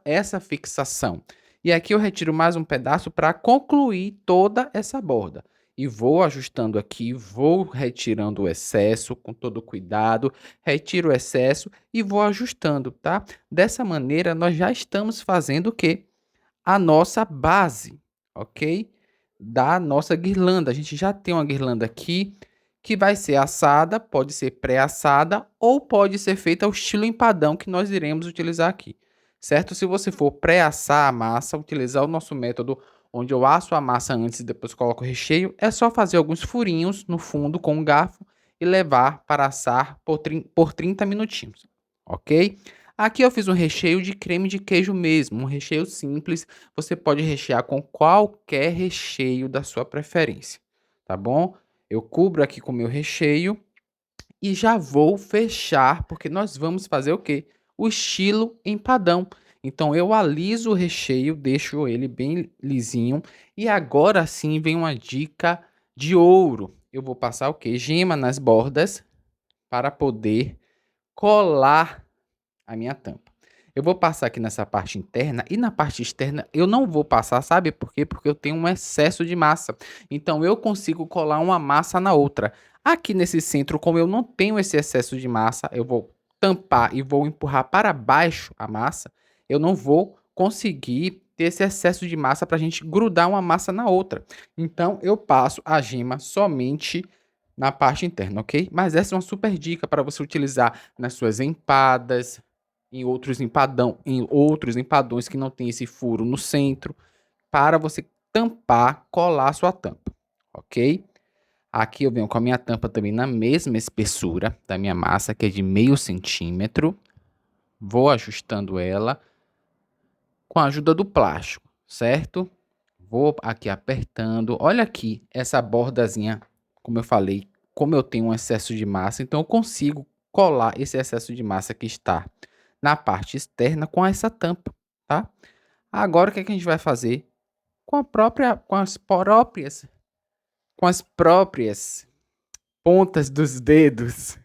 essa fixação. E aqui eu retiro mais um pedaço para concluir toda essa borda. E vou ajustando aqui, vou retirando o excesso com todo cuidado, retiro o excesso e vou ajustando, tá? Dessa maneira, nós já estamos fazendo o quê? A nossa base, ok? da nossa guirlanda. A gente já tem uma guirlanda aqui que vai ser assada, pode ser pré-assada ou pode ser feita ao estilo empadão que nós iremos utilizar aqui, certo? Se você for pré-assar a massa, utilizar o nosso método onde eu asso a massa antes e depois coloco o recheio, é só fazer alguns furinhos no fundo com um garfo e levar para assar por 30 minutinhos, ok? Aqui eu fiz um recheio de creme de queijo mesmo, um recheio simples. Você pode rechear com qualquer recheio da sua preferência, tá bom? Eu cubro aqui com o meu recheio e já vou fechar, porque nós vamos fazer o quê? O estilo empadão. Então eu aliso o recheio, deixo ele bem lisinho e agora sim vem uma dica de ouro. Eu vou passar o quê? Gema nas bordas para poder colar a minha tampa. Eu vou passar aqui nessa parte interna e na parte externa eu não vou passar, sabe por quê? Porque eu tenho um excesso de massa. Então eu consigo colar uma massa na outra. Aqui nesse centro, como eu não tenho esse excesso de massa, eu vou tampar e vou empurrar para baixo a massa. Eu não vou conseguir ter esse excesso de massa para a gente grudar uma massa na outra. Então eu passo a gema somente na parte interna, ok? Mas essa é uma super dica para você utilizar nas suas empadas, em outros empadões que não tem esse furo no centro, para você tampar, colar a sua tampa, ok? Aqui eu venho com a minha tampa também na mesma espessura da minha massa, que é de 0,5 centímetro. Vou ajustando ela com a ajuda do plástico, certo? Vou aqui apertando. Olha aqui essa bordazinha, como eu falei, como eu tenho um excesso de massa, então eu consigo colar esse excesso de massa que está na parte externa com essa tampa, tá? Agora o que é que a gente vai fazer com as próprias pontas dos dedos?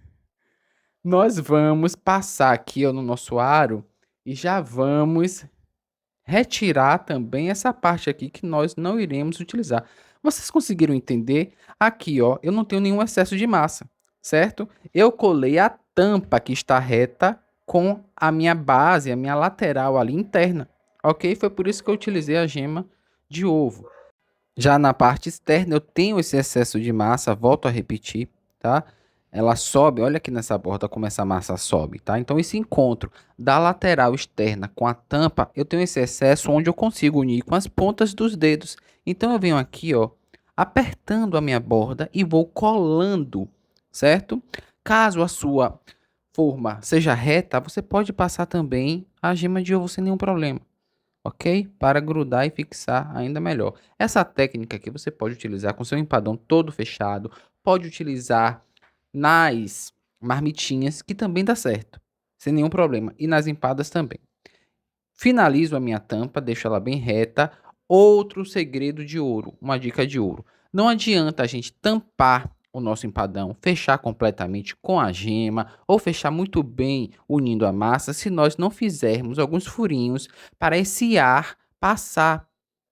Nós vamos passar aqui, ó, no nosso aro e já vamos retirar também essa parte aqui que nós não iremos utilizar. Vocês conseguiram entender? Aqui, ó, eu não tenho nenhum excesso de massa, certo? Eu colei a tampa que está reta com a minha base, a minha lateral ali interna, ok? Foi por isso que eu utilizei a gema de ovo. Já na parte externa eu tenho esse excesso de massa, volto a repetir, tá? Ela sobe, olha aqui nessa borda como essa massa sobe, tá? Então esse encontro da lateral externa com a tampa, eu tenho esse excesso onde eu consigo unir com as pontas dos dedos. Então eu venho aqui, ó, apertando a minha borda e vou colando, certo? Caso a sua forma seja reta, você pode passar também a gema de ovo sem nenhum problema, ok? Para grudar e fixar ainda melhor. Essa técnica aqui você pode utilizar com seu empadão todo fechado, pode utilizar nas marmitinhas, que também dá certo, sem nenhum problema, e nas empadas também. Finalizo a minha tampa, deixo ela bem reta. Outro segredo de ouro, uma dica de ouro: não adianta a gente tampar o nosso empadão, fechar completamente com a gema ou fechar muito bem unindo a massa se nós não fizermos alguns furinhos para esse ar passar,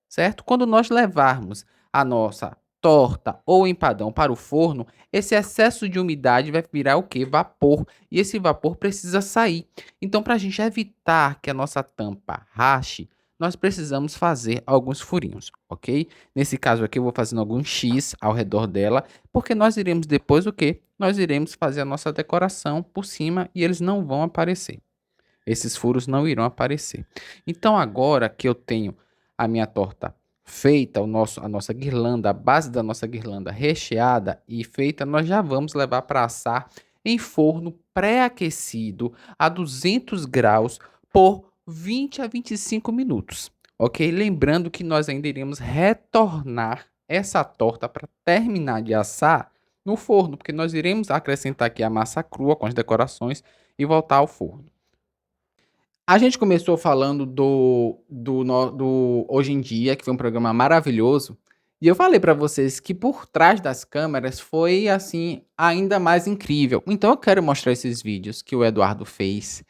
certo? Quando nós levarmos a nossa torta ou empadão para o forno, esse excesso de umidade vai virar o quê? Vapor. E esse vapor precisa sair. Então, para a gente evitar que a nossa tampa rache, nós precisamos fazer alguns furinhos, ok? Nesse caso aqui eu vou fazendo algum X ao redor dela, porque nós iremos depois o quê? Nós iremos fazer a nossa decoração por cima e eles não vão aparecer. Esses furos não irão aparecer. Então agora que eu tenho a minha torta feita, a nossa guirlanda, a base da nossa guirlanda recheada e feita, nós já vamos levar para assar em forno pré-aquecido a 200 graus por 20 a 25 minutos, ok? Lembrando que nós ainda iremos retornar essa torta para terminar de assar no forno, porque nós iremos acrescentar aqui a massa crua com as decorações e voltar ao forno. A gente começou falando do Hoje em Dia, que foi um programa maravilhoso, e eu falei para vocês que por trás das câmeras foi, assim, ainda mais incrível. Então eu quero mostrar esses vídeos que o Eduardo fez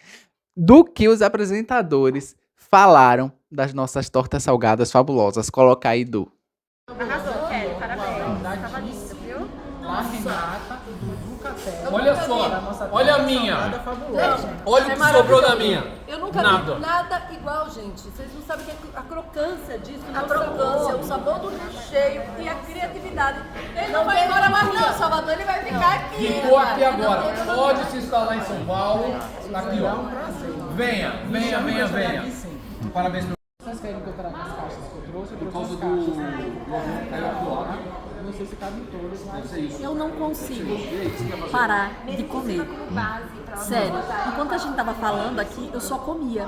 do que os apresentadores falaram das nossas tortas salgadas fabulosas. Coloca aí, Du. Arrasou, Kelly, parabéns. Tava lindo, viu? Olha só. só. Olha a minha. Olha o que sobrou da minha. Eu nunca vi nada igual, gente. Vocês não sabem que a crocância disso, A crocância, o sabor do recheio e a criatividade. Ele não vai embora mais não, Salvador, ele vai ficar aqui. Ficou aqui agora. Pode se instalar em São Paulo. Aqui, ó. Venha. Parabéns pelo... Vocês querem que eu traga as caixas que eu trouxe? Por causa do... Não sei se cabem todas, mas... Eu não consigo parar de comer. Sério. Enquanto a gente tava falando aqui, eu só comia.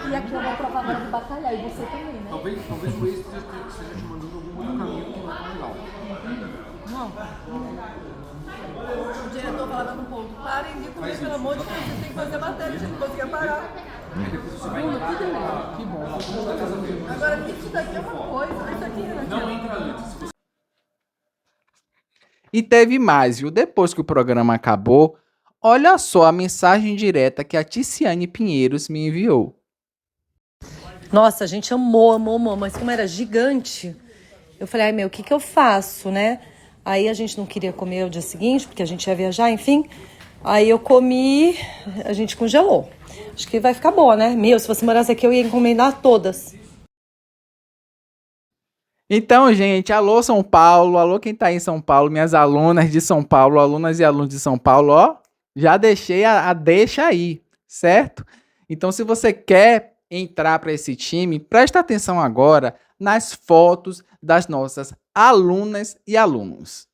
E aqui eu vou provar agora de bacalhau. E você também, né? Talvez o Waze esteja te mandando algum outro caminho que não é tão legal. Não. O diretor falava no ponto, parem de comer, pelo amor de Deus, vocês têm que fazer matéria, a gente não conseguia parar. Que bom. Agora, isso daqui é uma coisa, isso aqui é Não entra antes. E teve mais, viu? Depois que o programa acabou, olha só a mensagem direta que a Ticiane Pinheiros me enviou. Nossa, a gente amou, mas como era gigante, eu falei, ai meu, o que eu faço, né? Aí a gente não queria comer o dia seguinte, porque a gente ia viajar, enfim. Aí eu comi, a gente congelou. Acho que vai ficar boa, né? Meu, se você morasse aqui, eu ia encomendar todas. Então, gente, alô São Paulo, alô quem tá aí em São Paulo, minhas alunas de São Paulo, alunas e alunos de São Paulo, ó, já deixei a deixa aí, certo? Então, se você quer entrar para esse time, presta atenção agora nas fotos das nossas alunas e alunos.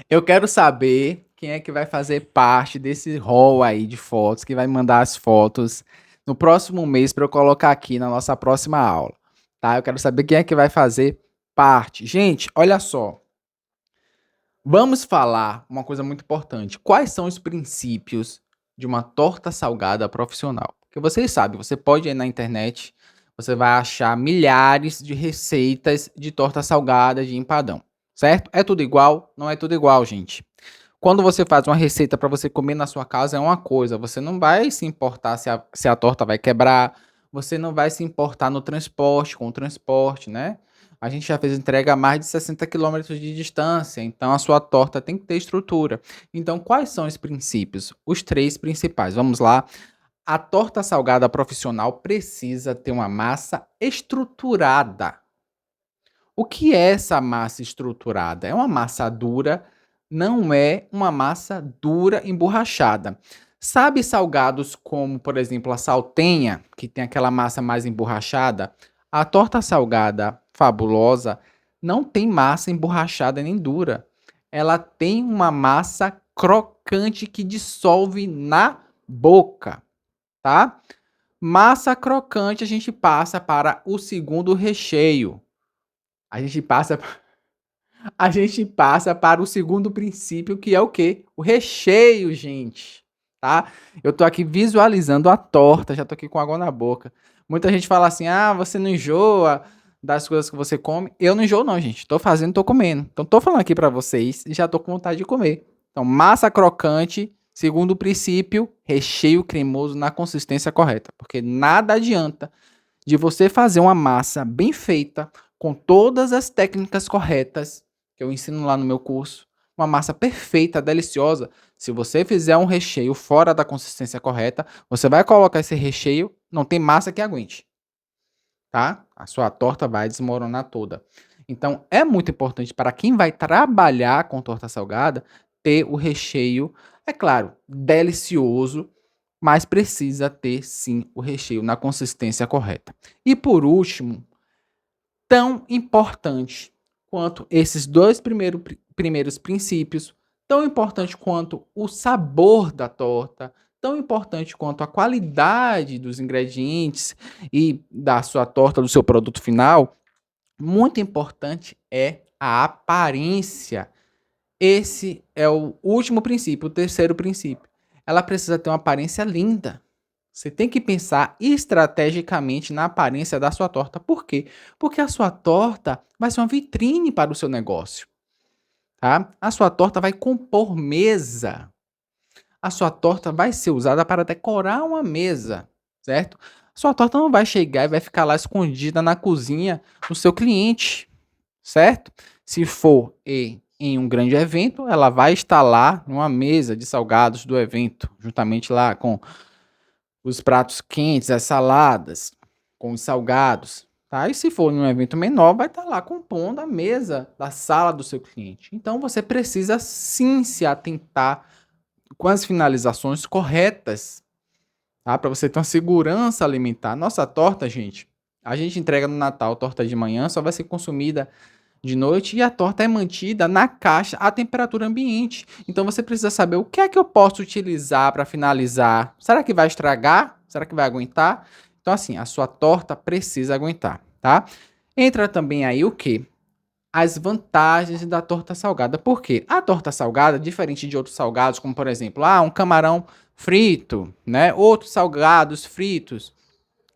Eu quero saber quem é que vai fazer parte desse hall aí de fotos, que vai mandar as fotos no próximo mês para eu colocar aqui na nossa próxima aula, tá? Eu quero saber quem é que vai fazer parte. Gente, olha só. Vamos falar uma coisa muito importante. Quais são os princípios de uma torta salgada profissional? Porque vocês sabem, você pode ir na internet, você vai achar milhares de receitas de torta salgada de empadão. Certo? É tudo igual? Não é tudo igual, gente. Quando você faz uma receita para você comer na sua casa é uma coisa. Você não vai se importar se a torta vai quebrar. Você não vai se importar no transporte, com o transporte, né? A gente já fez entrega a mais de 60 quilômetros de distância. Então, a sua torta tem que ter estrutura. Então, quais são os princípios? Os 3 principais. Vamos lá. A torta salgada profissional precisa ter uma massa estruturada. O que é essa massa estruturada? É uma massa dura, não é uma massa dura emborrachada. Sabe salgados como, por exemplo, a saltenha, que tem aquela massa mais emborrachada? A torta salgada fabulosa não tem massa emborrachada nem dura. Ela tem uma massa crocante que dissolve na boca, tá? Massa crocante, a gente passa para o segundo recheio. A gente passa para o segundo princípio, que é o quê? O recheio, gente, tá? Eu tô aqui visualizando a torta, já tô aqui com água na boca. Muita gente fala assim, você não enjoa das coisas que você come. Eu não enjoo não, gente. Tô fazendo, tô comendo. Então, tô falando aqui para vocês e já tô com vontade de comer. Então, massa crocante, segundo princípio, recheio cremoso na consistência correta. Porque nada adianta de você fazer uma massa bem feita, com todas as técnicas corretas que eu ensino lá no meu curso, uma massa perfeita, deliciosa. Se você fizer um recheio fora da consistência correta, você vai colocar esse recheio, não tem massa que aguente, tá? A sua torta vai desmoronar toda. Então, é muito importante para quem vai trabalhar com torta salgada, ter o recheio, é claro, delicioso, mas precisa ter, sim, o recheio na consistência correta. E por último, tão importante quanto esses 2 primeiros princípios, tão importante quanto o sabor da torta, tão importante quanto a qualidade dos ingredientes e da sua torta, do seu produto final, muito importante é a aparência. Esse é o último princípio, o terceiro princípio. Ela precisa ter uma aparência linda. Você tem que pensar estrategicamente na aparência da sua torta. Por quê? Porque a sua torta vai ser uma vitrine para o seu negócio. Tá? A sua torta vai compor mesa. A sua torta vai ser usada para decorar uma mesa, certo? A sua torta não vai chegar e vai ficar lá escondida na cozinha do seu cliente, certo? Se for em um grande evento, ela vai estar lá numa mesa de salgados do evento, juntamente lá com os pratos quentes, as saladas, com os salgados, tá? E se for em um evento menor, vai estar lá compondo a mesa da sala do seu cliente. Então, você precisa sim se atentar com as finalizações corretas, tá? Para você ter uma segurança alimentar. Nossa torta, gente, a gente entrega no Natal torta de manhã, só vai ser consumida de noite e a torta é mantida na caixa a temperatura ambiente. Então você precisa saber o que é que eu posso utilizar para finalizar. Será que vai estragar? Será que vai aguentar? Então assim, a sua torta precisa aguentar, tá? Entra também aí o quê? As vantagens da torta salgada. Por quê? A torta salgada, diferente de outros salgados, como por exemplo, um camarão frito, né? Outros salgados fritos,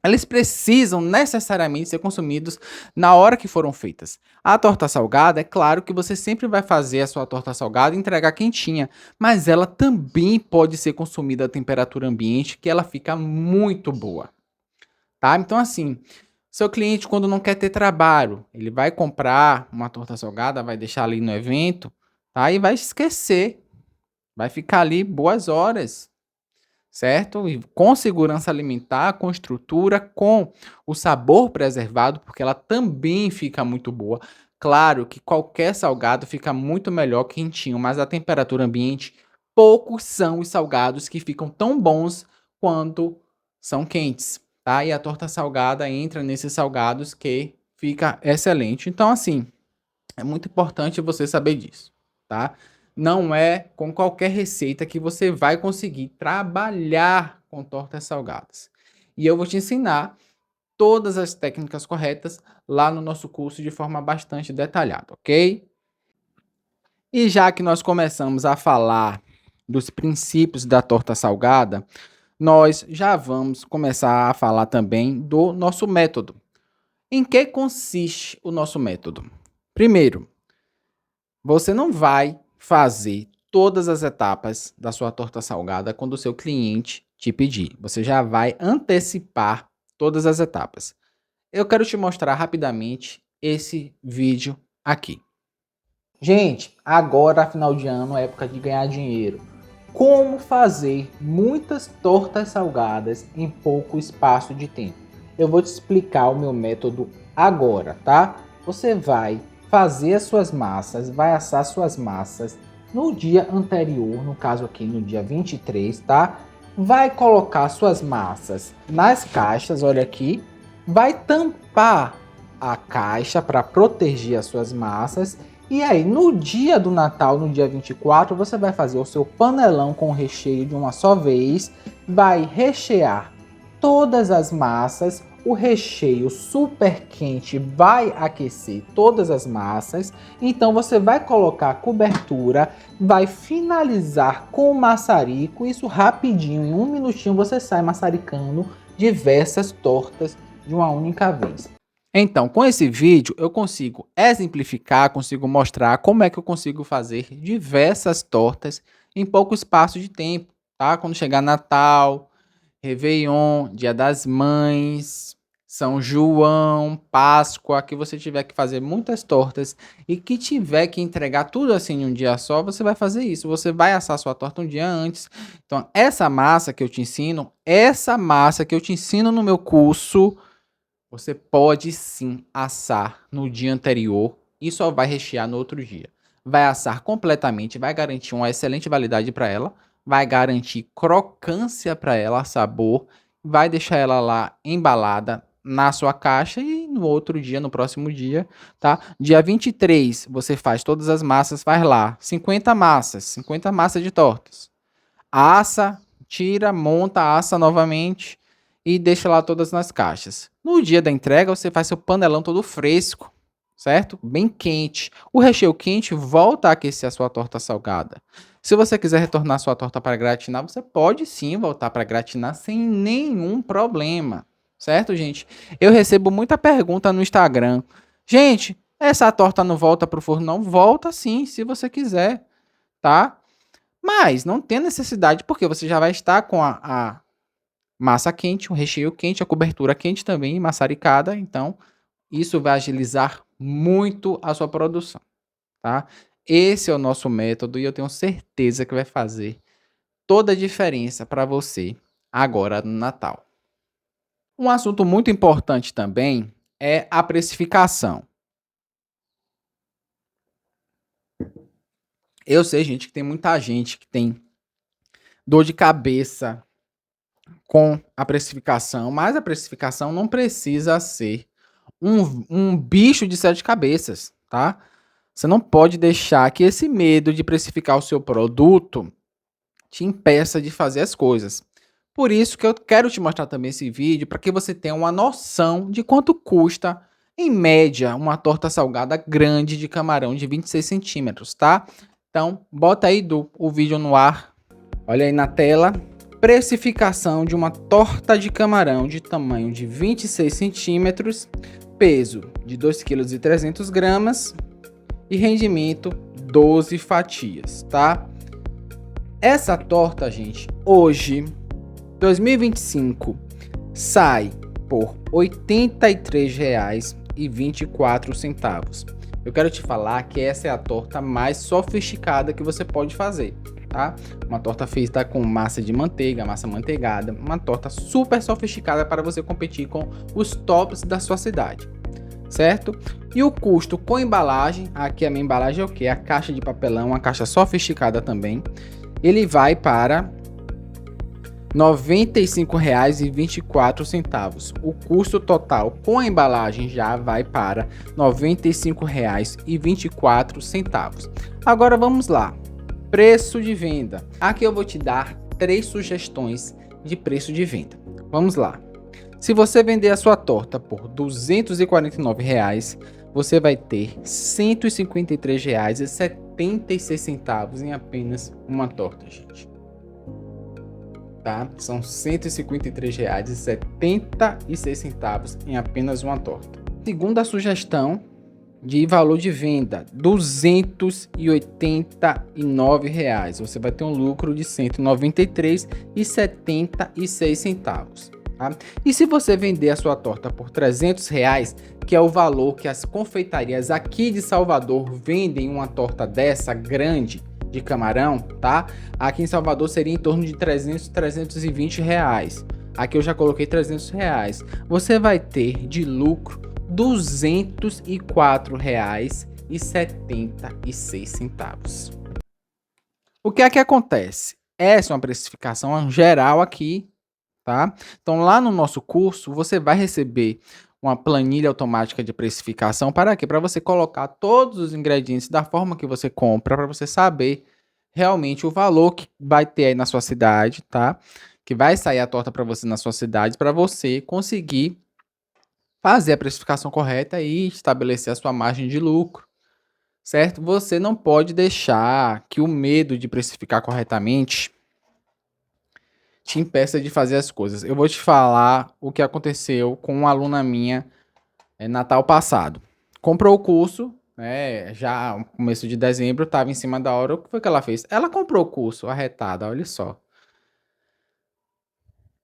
eles precisam necessariamente ser consumidos na hora que foram feitas. A torta salgada, é claro que você sempre vai fazer a sua torta salgada e entregar quentinha, mas ela também pode ser consumida a temperatura ambiente, que ela fica muito boa, tá? Então assim, seu cliente quando não quer ter trabalho, ele vai comprar uma torta salgada, vai deixar ali no evento, tá? E vai esquecer, vai ficar ali boas horas, certo? E com segurança alimentar, com estrutura, com o sabor preservado, porque ela também fica muito boa. Claro que qualquer salgado fica muito melhor quentinho, mas a temperatura ambiente, poucos são os salgados que ficam tão bons quanto são quentes, tá? E a torta salgada entra nesses salgados que fica excelente. Então, assim, é muito importante você saber disso, tá? Não é com qualquer receita que você vai conseguir trabalhar com tortas salgadas. E eu vou te ensinar todas as técnicas corretas lá no nosso curso de forma bastante detalhada, ok? E já que nós começamos a falar dos princípios da torta salgada, nós já vamos começar a falar também do nosso método. Em que consiste o nosso método? Primeiro, você não vai fazer todas as etapas da sua torta salgada quando o seu cliente te pedir. Você já vai antecipar todas as etapas. Eu quero te mostrar rapidamente esse vídeo aqui. Gente, agora final de ano, época de ganhar dinheiro. Como fazer muitas tortas salgadas em pouco espaço de tempo? Eu vou te explicar o meu método agora, tá? Você vai fazer as suas massas, vai assar suas massas no dia anterior, no caso aqui no dia 23, tá? Vai colocar suas massas nas caixas, olha aqui, vai tampar a caixa para proteger as suas massas e aí no dia do Natal, no dia 24, você vai fazer o seu panelão com recheio de uma só vez, vai rechear todas as massas. O recheio super quente vai aquecer todas as massas, então você vai colocar a cobertura, vai finalizar com o maçarico, isso rapidinho, em 1 minutinho você sai maçaricando diversas tortas de uma única vez. Então, com esse vídeo eu consigo exemplificar, consigo mostrar como é que eu consigo fazer diversas tortas em pouco espaço de tempo, tá? Quando chegar Natal, Réveillon, Dia das Mães, São João, Páscoa, que você tiver que fazer muitas tortas e que tiver que entregar tudo assim em um dia só, você vai fazer isso. Você vai assar sua torta um dia antes. Então, essa massa que eu te ensino no meu curso, você pode sim assar no dia anterior e só vai rechear no outro dia. Vai assar completamente, vai garantir uma excelente validade para ela, vai garantir crocância para ela, sabor, vai deixar ela lá embalada na sua caixa e no outro dia, no próximo dia, tá? Dia 23, você faz todas as massas, faz lá 50 massas de tortas. Assa tira, monta, assa novamente e deixa lá todas nas caixas. No dia da entrega, você faz seu panelão todo fresco, certo? Bem quente. O recheio quente volta a aquecer a sua torta salgada. Se você quiser retornar sua torta para gratinar, você pode sim voltar para gratinar sem nenhum problema, certo, gente? Eu recebo muita pergunta no Instagram. Gente, essa torta não volta para o forno? Não, volta sim, se você quiser, tá? Mas não tem necessidade, porque você já vai estar com a massa quente, o recheio quente, a cobertura quente também, maçaricada. Então, isso vai agilizar muito a sua produção, tá? Esse é o nosso método e eu tenho certeza que vai fazer toda a diferença para você agora no Natal. Um assunto muito importante também é a precificação. Eu sei, gente, que tem muita gente que tem dor de cabeça com a precificação, mas a precificação não precisa ser um bicho de 7 cabeças, tá? Você não pode deixar que esse medo de precificar o seu produto te impeça de fazer as coisas. Por isso que eu quero te mostrar também esse vídeo, para que você tenha uma noção de quanto custa, em média, uma torta salgada grande de camarão de 26 centímetros, tá? Então, bota aí o vídeo no ar. Olha aí na tela. Precificação de uma torta de camarão de tamanho de 26 centímetros, peso de 2,3 kg e rendimento 12 fatias, tá? Essa torta, gente, hoje, 2025, sai por R$ 83,24. Eu quero te falar que essa é a torta mais sofisticada que você pode fazer, tá? Uma torta feita com massa de manteiga, massa manteigada, uma torta super sofisticada para você competir com os tops da sua cidade, certo? E o custo com embalagem, aqui a minha embalagem é o que? A caixa de papelão, uma caixa sofisticada também, ele vai para R$ 95,24. O custo total com a embalagem já vai para R$ 95,24. Agora vamos lá. Preço de venda. Aqui eu vou te dar 3 sugestões de preço de venda. Vamos lá. Se você vender a sua torta por R$ 249, você vai ter R$ 153,76 em apenas uma torta, gente. Tá? São R$ 153,76 em apenas uma torta. Segunda sugestão de valor de venda, R$ 289. Você vai ter um lucro de R$ 193,76. Tá? E se você vender a sua torta por R$ 300, que é o valor que as confeitarias aqui de Salvador vendem uma torta dessa grande de camarão, tá? Aqui em Salvador seria em torno de 300, 320 reais. Aqui eu já coloquei 300 reais. Você vai ter de lucro R$ 204,76. O que é que acontece? Essa é uma precificação geral aqui, tá? Então lá no nosso curso você vai receber uma planilha automática de precificação. Para quê? Para você colocar todos os ingredientes da forma que você compra, para você saber realmente o valor que vai ter aí na sua cidade, tá? Que vai sair a torta para você na sua cidade, para você conseguir fazer a precificação correta e estabelecer a sua margem de lucro, certo? Você não pode deixar que o medo de precificar corretamente te impeça de fazer as coisas. Eu vou te falar o que aconteceu com uma aluna minha Natal passado. Comprou o curso, já no começo de dezembro, estava em cima da hora. O que foi que ela fez? Ela comprou o curso, arretada, olha só.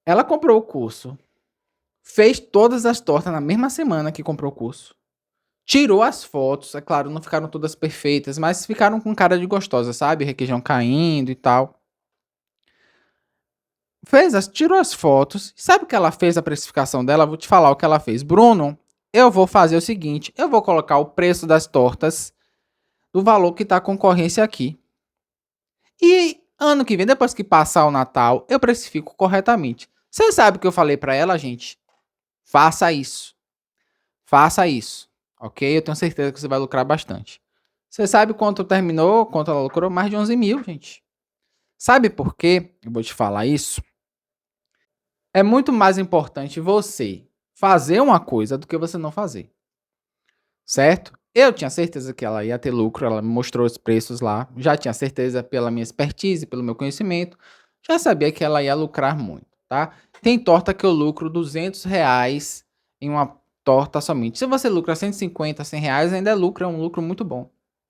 Ela comprou o curso, fez todas as tortas na mesma semana que comprou o curso. Tirou as fotos, é claro, não ficaram todas perfeitas, mas ficaram com cara de gostosa, sabe? Requeijão caindo e tal. Tirou as fotos. Sabe o que ela fez, a precificação dela? Vou te falar o que ela fez. Bruno, eu vou fazer o seguinte, eu vou colocar o preço das tortas do valor que está a concorrência aqui. E ano que vem, depois que passar o Natal, eu precifico corretamente. Você sabe o que eu falei para ela, gente? Faça isso. Faça isso. Ok? Eu tenho certeza que você vai lucrar bastante. Você sabe quanto terminou? Quanto ela lucrou? Mais de 11 mil, gente. Sabe por quê? Eu vou te falar isso. É muito mais importante você fazer uma coisa do que você não fazer. Certo? Eu tinha certeza que ela ia ter lucro, ela me mostrou os preços lá, já tinha certeza pela minha expertise, pelo meu conhecimento, já sabia que ela ia lucrar muito, tá? Tem torta que eu lucro R$ 200 em uma torta somente. Se você lucra 150, R$ 100, ainda é lucro, é um lucro muito bom,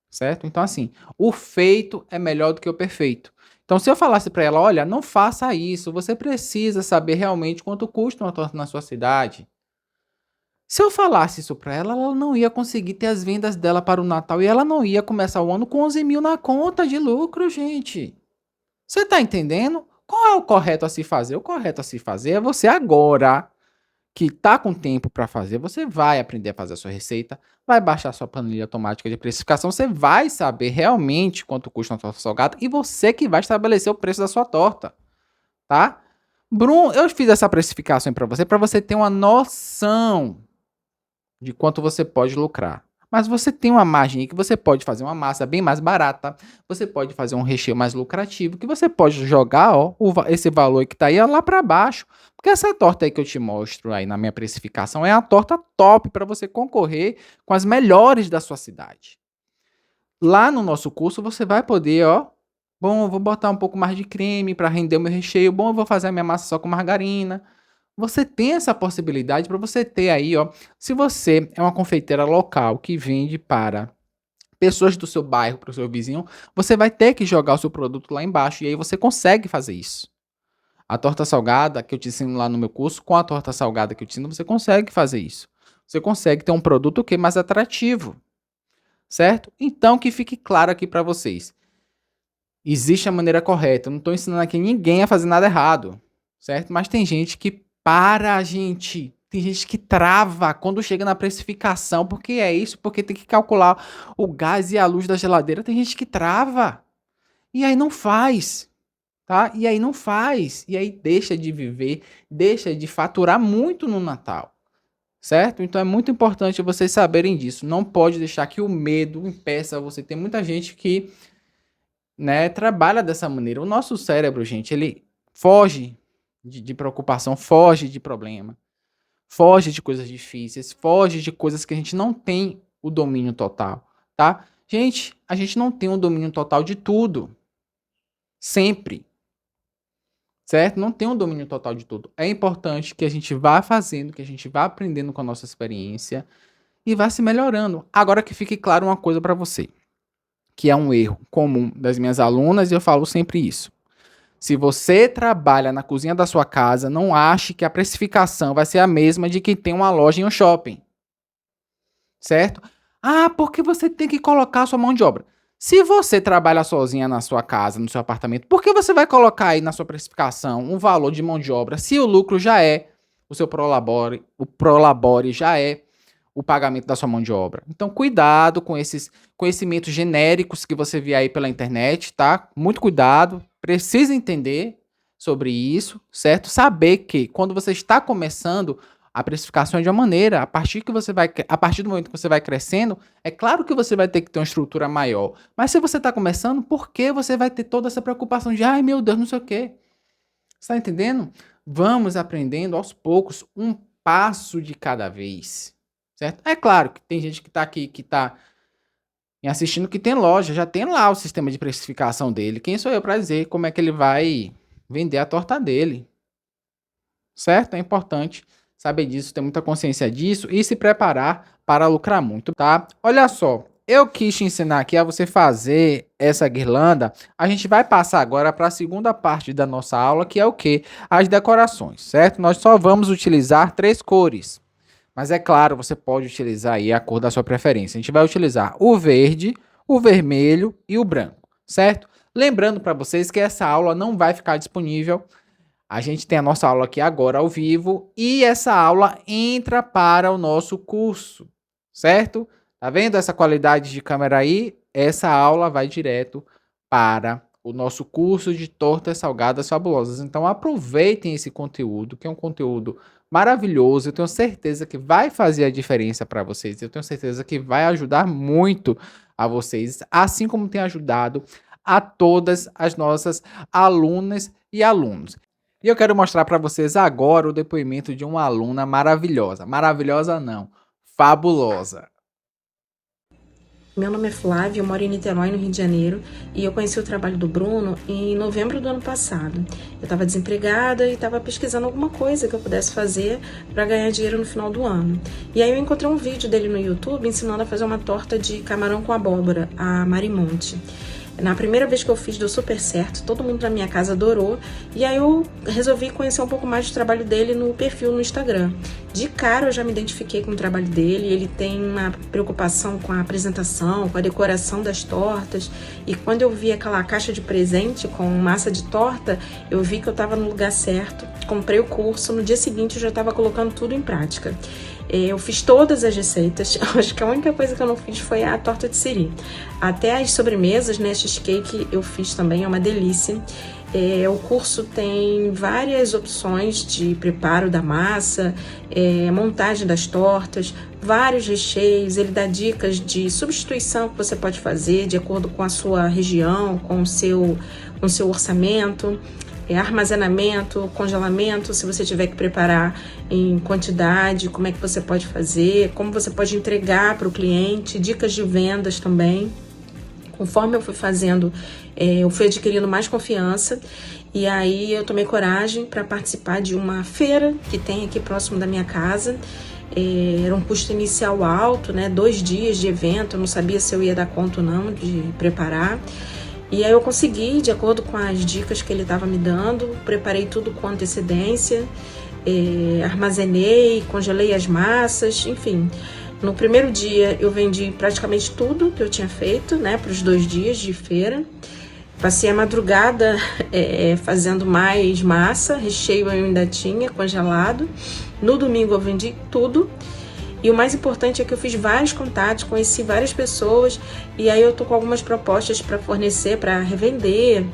certo? Então assim, o feito é melhor do que o perfeito. Então se eu falasse para ela, olha, não faça isso, você precisa saber realmente quanto custa uma torta na sua cidade. Se eu falasse isso para ela, ela não ia conseguir ter as vendas dela para o Natal e ela não ia começar o ano com 11 mil na conta de lucro, gente. Você tá entendendo? Qual é o correto a se fazer? O correto a se fazer é você agora, que tá com tempo para fazer, você vai aprender a fazer a sua receita, vai baixar sua planilha automática de precificação, você vai saber realmente quanto custa uma torta salgada e você que vai estabelecer o preço da sua torta, tá? Bruno, eu fiz essa precificação para você ter uma noção de quanto você pode lucrar. Mas você tem uma margem aí que você pode fazer uma massa bem mais barata, você pode fazer um recheio mais lucrativo, que você pode jogar esse valor que está aí lá para baixo. Porque essa torta aí que eu te mostro aí na minha precificação é a torta top para você concorrer com as melhores da sua cidade. Lá no nosso curso você vai poder, bom, eu vou botar um pouco mais de creme para render o meu recheio, bom, eu vou fazer a minha massa só com margarina. Você tem essa possibilidade para você ter aí, se você é uma confeiteira local que vende para pessoas do seu bairro, para o seu vizinho, você vai ter que jogar o seu produto lá embaixo e aí você consegue fazer isso. A torta salgada que eu te ensino lá no meu curso, com a torta salgada que eu te ensino, você consegue fazer isso. Você consegue ter um produto que é mais atrativo, certo? Então que fique claro aqui para vocês. Existe a maneira correta, eu não estou ensinando aqui ninguém a fazer nada errado, certo? Mas tem gente que gente. Tem gente que trava quando chega na precificação, porque é isso, porque tem que calcular o gás e a luz da geladeira. Tem gente que trava. E aí não faz, tá? E aí não faz. E aí deixa de viver, deixa de faturar muito no Natal, certo? Então é muito importante vocês saberem disso. Não pode deixar que o medo impeça você. Tem muita gente que, trabalha dessa maneira. O nosso cérebro, gente, ele foge de preocupação, foge de problema, foge de coisas difíceis, foge de coisas que a gente não tem o domínio total, tá? Gente, a gente não tem o domínio total de tudo. Sempre. Certo? Não tem o domínio total de tudo. É importante que a gente vá fazendo, que a gente vá aprendendo com a nossa experiência e vá se melhorando. Agora que fique claro uma coisa para você, que é um erro comum das minhas alunas e eu falo sempre isso. Se você trabalha na cozinha da sua casa, não ache que a precificação vai ser a mesma de quem tem uma loja em um shopping. Certo? Ah, porque você tem que colocar a sua mão de obra. Se você trabalha sozinha na sua casa, no seu apartamento, por que você vai colocar aí na sua precificação um valor de mão de obra se o lucro já é o seu prolabore, o prolabore já é o pagamento da sua mão de obra? Então, cuidado com esses conhecimentos genéricos que você vê aí pela internet, tá? Muito cuidado. Precisa entender sobre isso, certo? Saber que quando você está começando, a precificação é de uma maneira, a partir do momento que você vai crescendo, é claro que você vai ter que ter uma estrutura maior. Mas se você está começando, por que você vai ter toda essa preocupação de, ai meu Deus, não sei o quê? Você está entendendo? Vamos aprendendo aos poucos, um passo de cada vez, certo? É claro que tem gente que está aqui, que está me assistindo, que tem loja, já tem lá o sistema de precificação dele. Quem sou eu para dizer como é que ele vai vender a torta dele? Certo? É importante saber disso, ter muita consciência disso e se preparar para lucrar muito, tá? Olha só, eu quis te ensinar aqui a você fazer essa guirlanda. A gente vai passar agora para a segunda parte da nossa aula, que é o quê? As decorações, certo? Nós só vamos utilizar 3 cores. Mas é claro, você pode utilizar aí a cor da sua preferência. A gente vai utilizar o verde, o vermelho e o branco, certo? Lembrando para vocês que essa aula não vai ficar disponível. A gente tem a nossa aula aqui agora ao vivo e essa aula entra para o nosso curso, certo? Tá vendo essa qualidade de câmera aí? Essa aula vai direto para o nosso curso de tortas salgadas fabulosas. Então aproveitem esse conteúdo, que é um conteúdo maravilhoso. Eu tenho certeza que vai fazer a diferença para vocês. Eu tenho certeza que vai ajudar muito a vocês, assim como tem ajudado a todas as nossas alunas e alunos. E eu quero mostrar para vocês agora o depoimento de uma aluna maravilhosa. Maravilhosa não, fabulosa. Meu nome é Flávia, eu moro em Niterói, no Rio de Janeiro, e eu conheci o trabalho do Bruno em novembro do ano passado. Eu estava desempregada e estava pesquisando alguma coisa que eu pudesse fazer para ganhar dinheiro no final do ano. E aí eu encontrei um vídeo dele no YouTube ensinando a fazer uma torta de camarão com abóbora, a Marimonte. Na primeira vez que eu fiz, deu super certo, todo mundo na minha casa adorou, e aí eu resolvi conhecer um pouco mais do trabalho dele no perfil no Instagram. De cara eu já me identifiquei com o trabalho dele, ele tem uma preocupação com a apresentação, com a decoração das tortas, e quando eu vi aquela caixa de presente com massa de torta, eu vi que eu estava no lugar certo, comprei o curso, no dia seguinte eu já estava colocando tudo em prática. Eu fiz todas as receitas, acho que a única coisa que eu não fiz foi a torta de siri. Até as sobremesas, né, cheesecake eu fiz também, é uma delícia. O curso tem várias opções de preparo da massa, montagem das tortas, vários recheios, ele dá dicas de substituição que você pode fazer de acordo com a sua região, com o seu orçamento. Armazenamento, congelamento, se você tiver que preparar em quantidade, como é que você pode fazer, como você pode entregar para o cliente, dicas de vendas também. Conforme eu fui fazendo, eu fui adquirindo mais confiança e aí eu tomei coragem para participar de uma feira que tem aqui próximo da minha casa. Era um custo inicial alto, né? 2 dias de evento, eu não sabia se eu ia dar conta ou não de preparar. E aí eu consegui, de acordo com as dicas que ele estava me dando, preparei tudo com antecedência, armazenei, congelei as massas, enfim. No primeiro dia eu vendi praticamente tudo que eu tinha feito, né, para os 2 dias de feira. Passei a madrugada fazendo mais massa, recheio eu ainda tinha congelado. No domingo eu vendi tudo. E o mais importante é que eu fiz vários contatos, conheci várias pessoas e aí eu tô com algumas propostas para fornecer, para revender,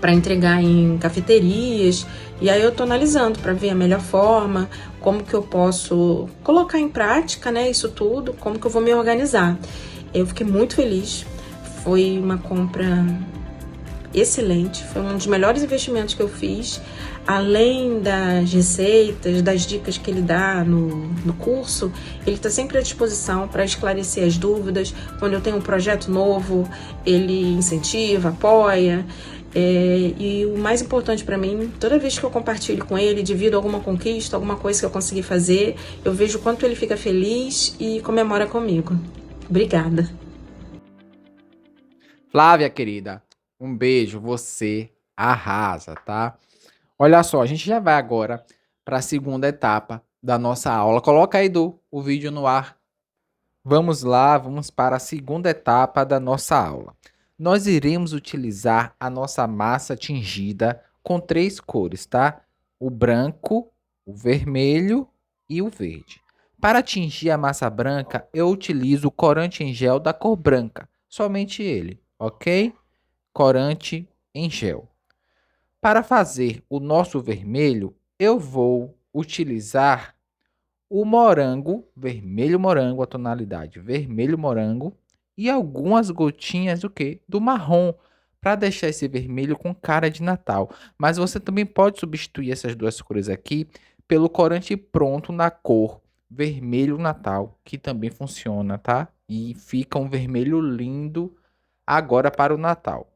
para entregar em cafeterias. E aí eu tô analisando para ver a melhor forma, como que eu posso colocar em prática, né, isso tudo, como que eu vou me organizar. Eu fiquei muito feliz, foi uma compra excelente, foi um dos melhores investimentos que eu fiz. Além das receitas, das dicas que ele dá no curso, ele está sempre à disposição para esclarecer as dúvidas. Quando eu tenho um projeto novo, ele incentiva, apoia. E o mais importante para mim, toda vez que eu compartilho com ele, divido alguma conquista, alguma coisa que eu consegui fazer, eu vejo o quanto ele fica feliz e comemora comigo. Obrigada. Flávia, querida, um beijo, você arrasa, tá? Olha só, a gente já vai agora para a segunda etapa da nossa aula. Coloca aí, o vídeo no ar. Vamos lá, vamos para a segunda etapa da nossa aula. Nós iremos utilizar a nossa massa tingida com 3 cores, tá? O branco, o vermelho e o verde. Para tingir a massa branca, eu utilizo o corante em gel da cor branca. Somente ele, ok? Corante em gel. Para fazer o nosso vermelho, eu vou utilizar o morango, vermelho morango, a tonalidade vermelho morango, e algumas gotinhas do quê? Do marrom, para deixar esse vermelho com cara de Natal. Mas você também pode substituir essas 2 cores aqui pelo corante pronto na cor vermelho Natal, que também funciona, tá? E fica um vermelho lindo agora para o Natal.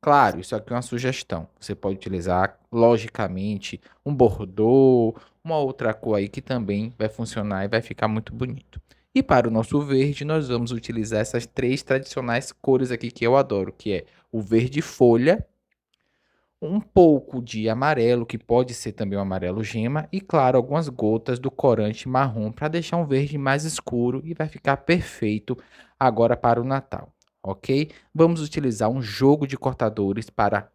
Claro, isso aqui é uma sugestão. Você pode utilizar, logicamente, um bordô, uma outra cor aí que também vai funcionar e vai ficar muito bonito. E para o nosso verde, nós vamos utilizar essas 3 tradicionais cores aqui que eu adoro, que é o verde folha, um pouco de amarelo, que pode ser também um amarelo gema, e claro, algumas gotas do corante marrom para deixar um verde mais escuro e vai ficar perfeito agora para o Natal. Ok? Vamos utilizar um jogo de cortadores para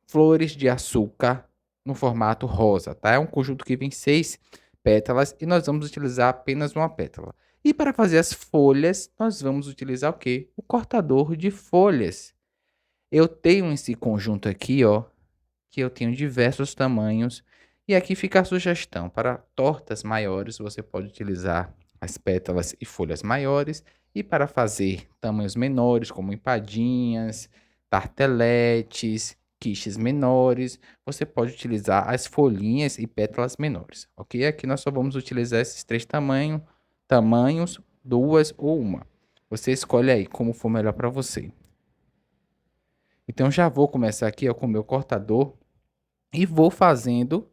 flores de açúcar no formato rosa, tá? É um conjunto que vem 6 pétalas e nós vamos utilizar apenas uma pétala. E para fazer as folhas, nós vamos utilizar o quê? O cortador de folhas. Eu tenho esse conjunto aqui, ó, que eu tenho diversos tamanhos. E aqui fica a sugestão. Para tortas maiores, você pode utilizar as pétalas e folhas maiores. E para fazer tamanhos menores, como empadinhas, tarteletes, quiches menores, você pode utilizar as folhinhas e pétalas menores, ok? Aqui nós só vamos utilizar esses 3 tamanhos, 2 ou 1. Você escolhe aí como for melhor para você. Então já vou começar aqui ó, com o meu cortador e vou fazendo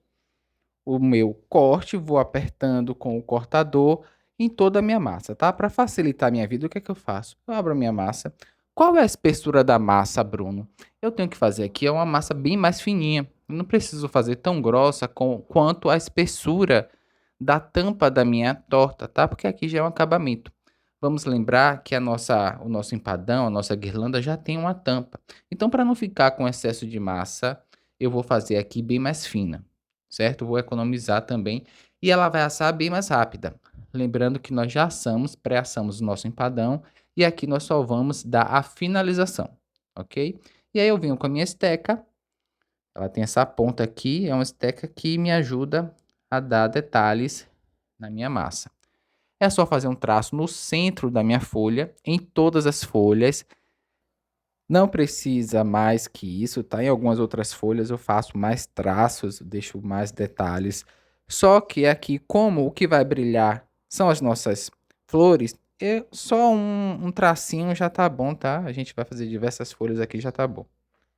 o meu corte, vou apertando com o cortador em toda a minha massa, tá? Para facilitar a minha vida, o que é que eu faço? Eu abro a minha massa. Qual é a espessura da massa, Bruno? Eu tenho que fazer aqui uma massa bem mais fininha. Eu não preciso fazer tão grossa quanto a espessura da tampa da minha torta, tá? Porque aqui já é um acabamento. Vamos lembrar que o nosso empadão, a nossa guirlanda já tem uma tampa. Então, para não ficar com excesso de massa, eu vou fazer aqui bem mais fina, certo? Vou economizar também e ela vai assar bem mais rápida. Lembrando que nós já pré-assamos o nosso empadão e aqui nós só vamos dar a finalização, ok? E aí eu venho com a minha esteca, ela tem essa ponta aqui, é uma esteca que me ajuda a dar detalhes na minha massa. É só fazer um traço no centro da minha folha, em todas as folhas. Não precisa mais que isso, tá? Em algumas outras folhas eu faço mais traços, deixo mais detalhes. Só que aqui, como o que vai brilhar são as nossas flores, só um tracinho já tá bom, tá? A gente vai fazer diversas folhas aqui, já tá bom.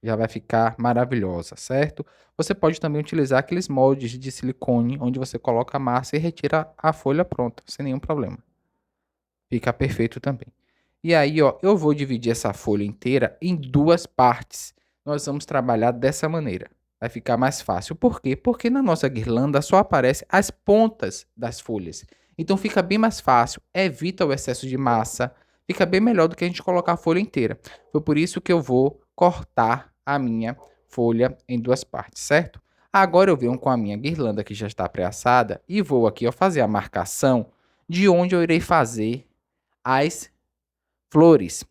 Já vai ficar maravilhosa, certo? Você pode também utilizar aqueles moldes de silicone, onde você coloca a massa e retira a folha pronta, sem nenhum problema. Fica perfeito também. E aí, ó, eu vou dividir essa folha inteira em 2 partes. Nós vamos trabalhar dessa maneira. Vai ficar mais fácil. Por quê? Porque na nossa guirlanda só aparecem as pontas das folhas. Então fica bem mais fácil, evita o excesso de massa, fica bem melhor do que a gente colocar a folha inteira. Foi por isso que eu vou cortar a minha folha em 2 partes, certo? Agora eu venho com a minha guirlanda que já está pré-assada e vou aqui ó, fazer a marcação de onde eu irei fazer as flores.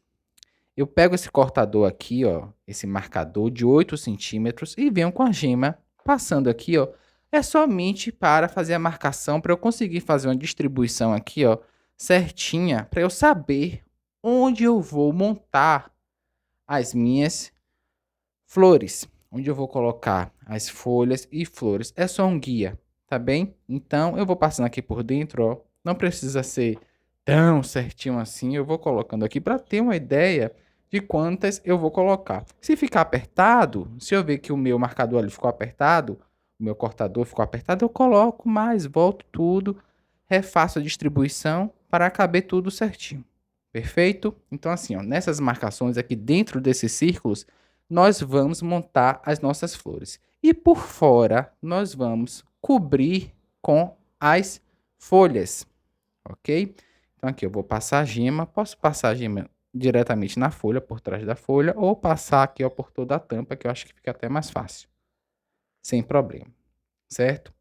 Eu pego esse cortador aqui, ó, esse marcador de 8 centímetros e venho com a gema passando aqui, ó. É somente para fazer a marcação, para eu conseguir fazer uma distribuição aqui, ó, certinha, para eu saber onde eu vou montar as minhas flores, onde eu vou colocar as folhas e flores. É só um guia, tá bem? Então, eu vou passando aqui por dentro, ó. Não precisa ser tão certinho assim, eu vou colocando aqui para ter uma ideia de quantas eu vou colocar. Se ficar apertado, se eu ver que o meu marcador ali ficou apertado, o meu cortador ficou apertado, eu coloco mais, volto tudo, refaço a distribuição para caber tudo certinho. Perfeito? Então assim, ó, nessas marcações aqui dentro desses círculos, nós vamos montar as nossas flores. E por fora, nós vamos cobrir com as folhas, ok? Então aqui eu vou passar a gema, posso passar a gema diretamente na folha, por trás da folha, ou passar aqui ó, por toda a tampa, que eu acho que fica até mais fácil. Sem problema, certo?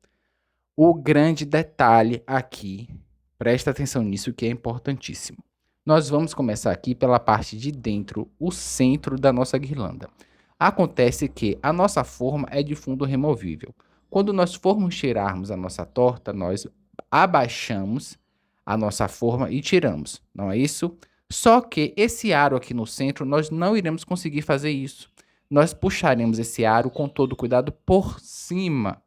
O grande detalhe aqui, presta atenção nisso que é importantíssimo. Nós vamos começar aqui pela parte de dentro, o centro da nossa guirlanda. Acontece que a nossa forma é de fundo removível. Quando nós formos tirarmos a nossa torta, nós abaixamos a nossa forma e tiramos, não é isso? Só que esse aro aqui no centro, nós não iremos conseguir fazer isso. Nós puxaremos esse aro com todo cuidado por cima.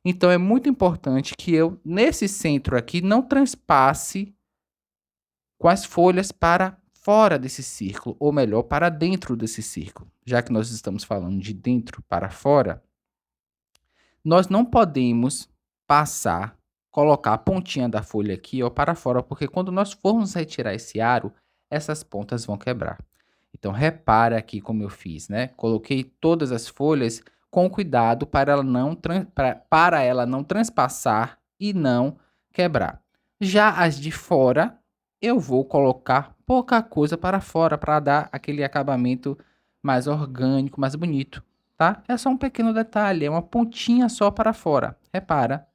Então, é muito importante que eu, nesse centro aqui, não transpasse com as folhas para fora desse círculo, ou melhor, para dentro desse círculo. Já que nós estamos falando de dentro para fora, nós não podemos colocar a pontinha da folha aqui ó, para fora, porque quando nós formos retirar esse aro, essas pontas vão quebrar. Então, repara aqui como eu fiz, né? Coloquei todas as folhas com cuidado para ela não transpassar e não quebrar. Já as de fora, eu vou colocar pouca coisa para fora para dar aquele acabamento mais orgânico, mais bonito, tá? É só um pequeno detalhe, é uma pontinha só para fora. Repara,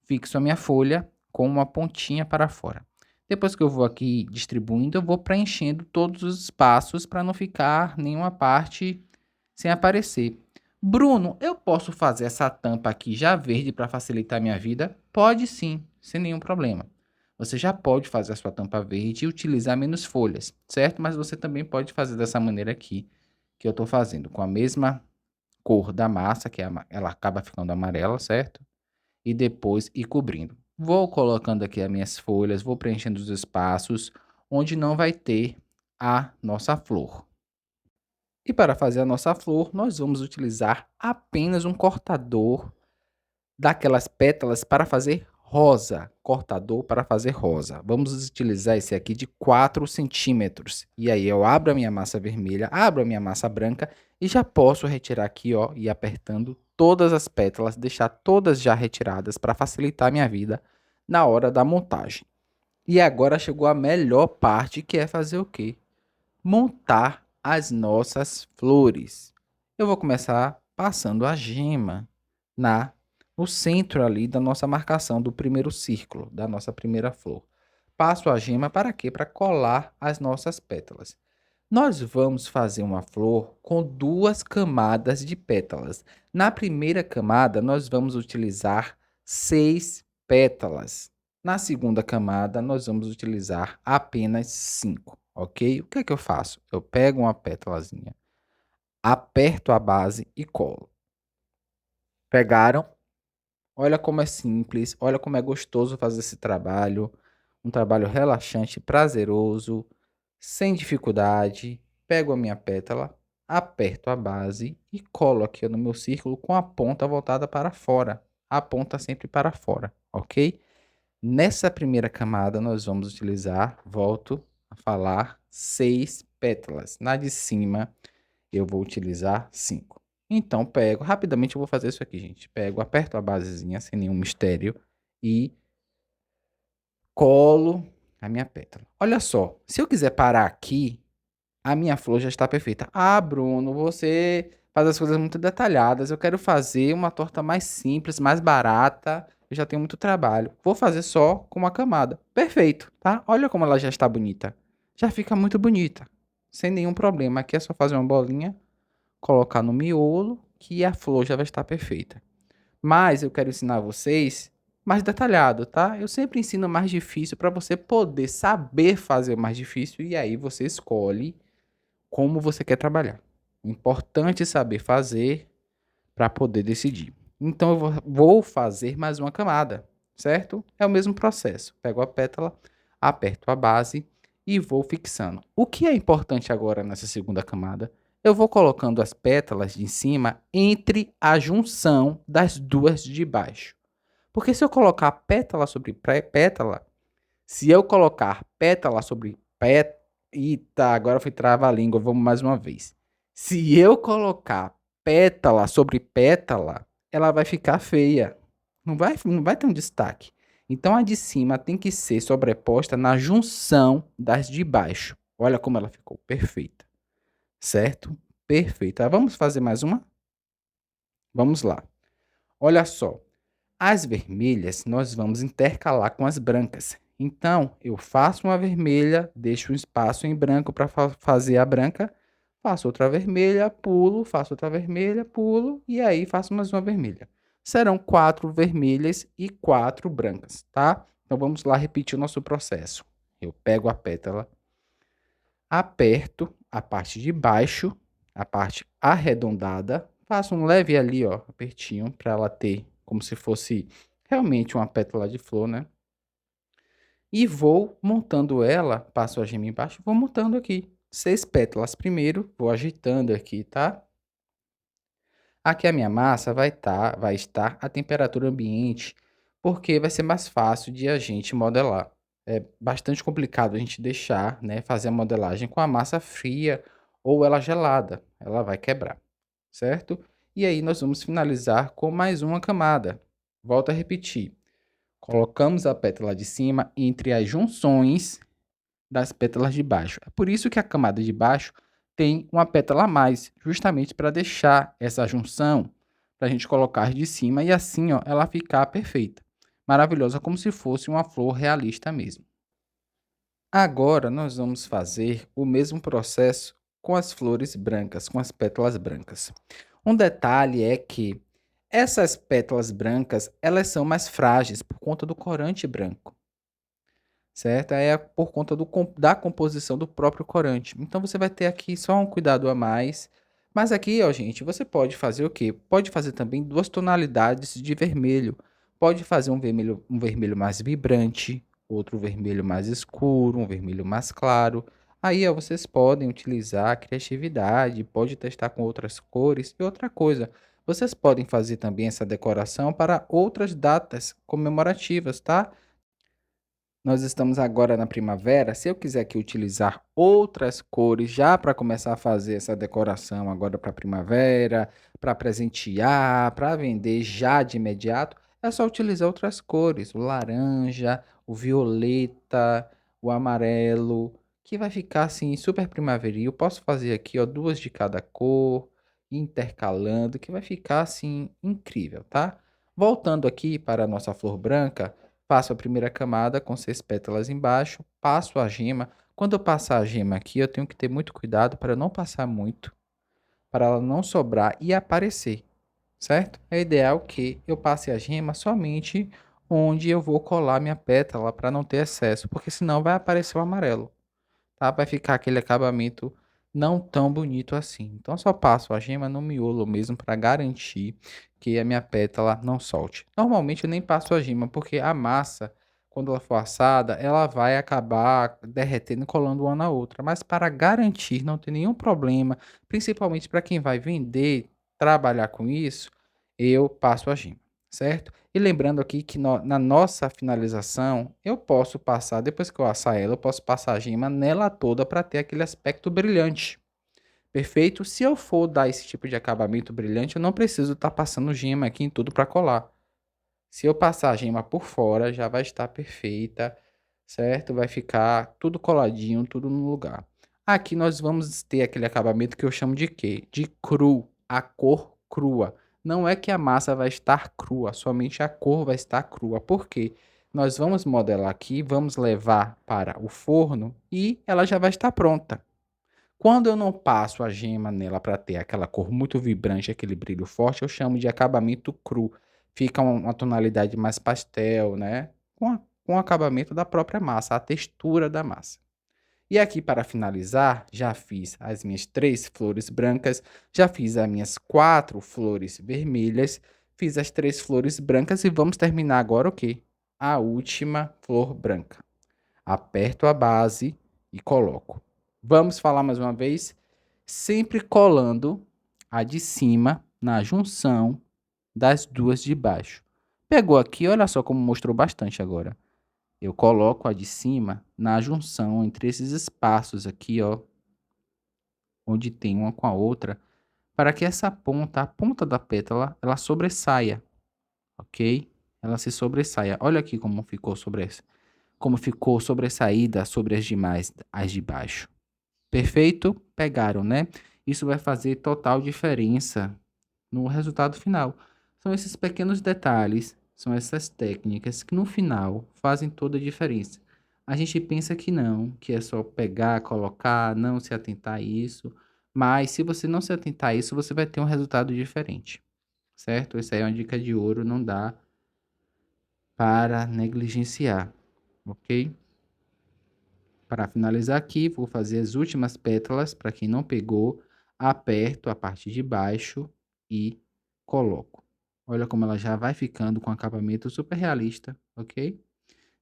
fixo a minha folha com uma pontinha para fora. Depois que eu vou aqui distribuindo, eu vou preenchendo todos os espaços para não ficar nenhuma parte sem aparecer. Bruno, eu posso fazer essa tampa aqui já verde para facilitar a minha vida? Pode sim, sem nenhum problema. Você já pode fazer a sua tampa verde e utilizar menos folhas, certo? Mas você também pode fazer dessa maneira aqui, que eu tô fazendo com a mesma cor da massa, que ela acaba ficando amarela, certo? E depois ir cobrindo. Vou colocando aqui as minhas folhas, vou preenchendo os espaços onde não vai ter a nossa flor. E para fazer a nossa flor, nós vamos utilizar apenas um cortador daquelas pétalas para fazer rosa. Cortador para fazer rosa. Vamos utilizar esse aqui de 4 centímetros. E aí eu abro a minha massa vermelha, abro a minha massa branca e já posso retirar aqui, ó, e apertando todas as pétalas, deixar todas já retiradas para facilitar a minha vida na hora da montagem. E agora chegou a melhor parte, que é fazer o quê? Montar as nossas flores. Eu vou começar passando a gema no centro ali da nossa marcação do primeiro círculo, da nossa primeira flor. Passo a gema para quê? Para colar as nossas pétalas. Nós vamos fazer uma flor com 2 camadas de pétalas. Na primeira camada, nós vamos utilizar 6 pétalas. Na segunda camada, nós vamos utilizar apenas 5, ok? O que é que eu faço? Eu pego uma pétalazinha, aperto a base e colo. Pegaram? Olha como é simples, olha como é gostoso fazer esse trabalho. Um trabalho relaxante, prazeroso, sem dificuldade. Pego a minha pétala, aperto a base e colo aqui no meu círculo com a ponta voltada para fora. A ponta sempre para fora, ok? Nessa primeira camada, nós vamos utilizar, volto a falar, 6 pétalas. Na de cima, eu vou utilizar 5. Então, pego, rapidamente eu vou fazer isso aqui, gente. Pego, aperto a basezinha, sem nenhum mistério, e colo a minha pétala. Olha só, se eu quiser parar aqui, a minha flor já está perfeita. Ah, Bruno, você faz as coisas muito detalhadas. Eu quero fazer uma torta mais simples, mais barata. Eu já tenho muito trabalho. Vou fazer só com uma camada. Perfeito, tá? Olha como ela já está bonita. Já fica muito bonita. Sem nenhum problema. Aqui é só fazer uma bolinha, colocar no miolo, que a flor já vai estar perfeita. Mas eu quero ensinar vocês mais detalhado, tá? Eu sempre ensino mais difícil para você poder saber fazer o mais difícil e aí você escolhe como você quer trabalhar. O importante é saber fazer para poder decidir. Então eu vou fazer mais uma camada, certo? É o mesmo processo. Pego a pétala, aperto a base e vou fixando. O que é importante agora nessa segunda camada? Eu vou colocando as pétalas de cima entre a junção das duas de baixo. Porque se eu colocar pétala sobre pétala, se eu colocar pétala sobre pétala, eita, agora foi trava-língua, vamos mais uma vez. Se eu colocar pétala sobre pétala, ela vai ficar feia. Não vai ter um destaque. Então a de cima tem que ser sobreposta na junção das de baixo. Olha como ela ficou perfeita. Certo? Perfeita. Vamos fazer mais uma? Vamos lá. Olha só. As vermelhas nós vamos intercalar com as brancas. Então, eu faço uma vermelha, deixo um espaço em branco para fazer a branca, faço outra vermelha, pulo, faço outra vermelha, pulo, e aí faço mais uma vermelha. Serão 4 vermelhas e 4 brancas, tá? Então, vamos lá repetir o nosso processo. Eu pego a pétala, aperto a parte de baixo, a parte arredondada, faço um leve ali, ó, apertinho, para ela ter como se fosse realmente uma pétala de flor, né? E vou montando ela, passo a gema embaixo, vou montando aqui 6 pétalas primeiro, vou agitando aqui, tá? Aqui a minha massa vai estar a temperatura ambiente, porque vai ser mais fácil de a gente modelar. É bastante complicado a gente deixar, né, fazer a modelagem com a massa fria ou ela gelada, ela vai quebrar, certo? E aí nós vamos finalizar com mais uma camada. Volto a repetir. Colocamos a pétala de cima entre as junções das pétalas de baixo. É por isso que a camada de baixo tem uma pétala a mais, justamente para deixar essa junção, para a gente colocar de cima e assim, ó, ela ficar perfeita. Maravilhosa, como se fosse uma flor realista mesmo. Agora nós vamos fazer o mesmo processo com as flores brancas, com as pétalas brancas. Um detalhe é que essas pétalas brancas, elas são mais frágeis por conta do corante branco, certo? É por conta da composição do próprio corante. Então, você vai ter aqui só um cuidado a mais Mas aqui, ó, gente, você pode fazer o quê? Pode fazer também 2 tonalidades de vermelho. Pode fazer um vermelho mais vibrante, outro vermelho mais escuro, um vermelho mais claro. Aí, ó, vocês podem utilizar a criatividade, pode testar com outras cores. E outra coisa, vocês podem fazer também essa decoração para outras datas comemorativas, tá? Nós estamos agora na primavera. Se eu quiser aqui utilizar outras cores já para começar a fazer essa decoração agora para primavera, para presentear, para vender já de imediato, é só utilizar outras cores, o laranja, o violeta, o amarelo, que vai ficar assim super primaveril. Posso fazer aqui, ó, 2 de cada cor, intercalando, que vai ficar assim incrível, tá? Voltando aqui para a nossa flor branca, passo a primeira camada com 6 pétalas embaixo, passo a gema. Quando eu passar a gema aqui, eu tenho que ter muito cuidado para não passar muito, para ela não sobrar e aparecer, certo? É ideal que eu passe a gema somente onde eu vou colar minha pétala para não ter excesso, porque senão vai aparecer o amarelo, tá? Vai ficar aquele acabamento não tão bonito assim. Então, só passo a gema no miolo mesmo para garantir que a minha pétala não solte. Normalmente eu nem passo a gema, porque a massa, quando ela for assada, ela vai acabar derretendo e colando uma na outra. Mas para garantir não ter nenhum problema, principalmente para quem vai vender, trabalhar com isso, eu passo a gema, certo? E lembrando aqui que na nossa finalização, eu posso passar, depois que eu assar ela, eu posso passar a gema nela toda para ter aquele aspecto brilhante. Perfeito? Se eu for dar esse tipo de acabamento brilhante, eu não preciso estar passando gema aqui em tudo para colar. Se eu passar a gema por fora, já vai estar perfeita, certo? Vai ficar tudo coladinho, tudo no lugar. Aqui nós vamos ter aquele acabamento que eu chamo de quê? De cru, a cor crua. Não é que a massa vai estar crua, somente a cor vai estar crua. Por quê? Nós vamos modelar aqui, vamos levar para o forno e ela já vai estar pronta. Quando eu não passo a gema nela para ter aquela cor muito vibrante, aquele brilho forte, eu chamo de acabamento cru. Fica uma tonalidade mais pastel, né? Com o acabamento da própria massa, a textura da massa. E aqui para finalizar, já fiz as minhas 3 flores brancas, já fiz as minhas 4 flores vermelhas, fiz as 3 flores brancas e vamos terminar agora o quê? A última flor branca. Aperto a base e coloco. Vamos falar mais uma vez, sempre colando a de cima na junção das 2 de baixo. Pegou aqui, olha só como mostrou bastante agora. Eu coloco a de cima na junção entre esses espaços aqui, ó, onde tem uma com a outra, para que essa ponta, a ponta da pétala, ela sobressaia, ok? Ela se sobressaia. Olha aqui como ficou sobressaída sobre as demais, as de baixo. Perfeito? Pegaram, né? Isso vai fazer total diferença no resultado final. São esses pequenos detalhes, são essas técnicas que no final fazem toda a diferença. A gente pensa que não, que é só pegar, colocar, não se atentar a isso. Mas se você não se atentar a isso, você vai ter um resultado diferente, certo? Essa aí é uma dica de ouro, não dá para negligenciar, ok? Para finalizar aqui, vou fazer as últimas pétalas, para quem não pegou, aperto a parte de baixo e coloco. Olha como ela já vai ficando com acabamento super realista, ok?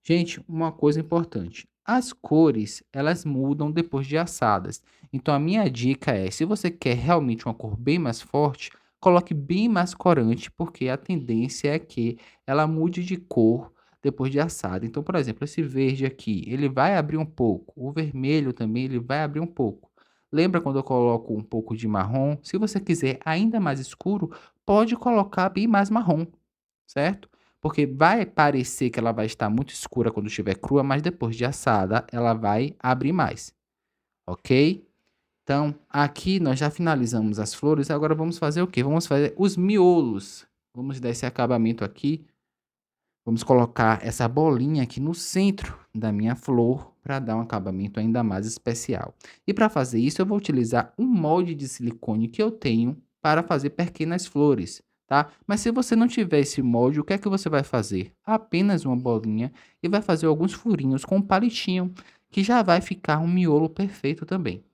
Gente, uma coisa importante. As cores, elas mudam depois de assadas. Então, a minha dica é, se você quer realmente uma cor bem mais forte, coloque bem mais corante, porque a tendência é que ela mude de cor depois de assada. Então, por exemplo, esse verde aqui, ele vai abrir um pouco. O vermelho também, ele vai abrir um pouco. Lembra quando eu coloco um pouco de marrom? Se você quiser ainda mais escuro, pode colocar bem mais marrom, certo? Porque vai parecer que ela vai estar muito escura quando estiver crua, mas depois de assada, ela vai abrir mais, ok? Então, aqui nós já finalizamos as flores, agora vamos fazer o quê? Vamos fazer os miolos. Vamos dar esse acabamento aqui. Vamos colocar essa bolinha aqui no centro da minha flor para dar um acabamento ainda mais especial. E para fazer isso, eu vou utilizar um molde de silicone que eu tenho para fazer pequenas flores, tá? Mas se você não tiver esse molde, o que é que você vai fazer? Apenas uma bolinha e vai fazer alguns furinhos com um palitinho, que já vai ficar um miolo perfeito também,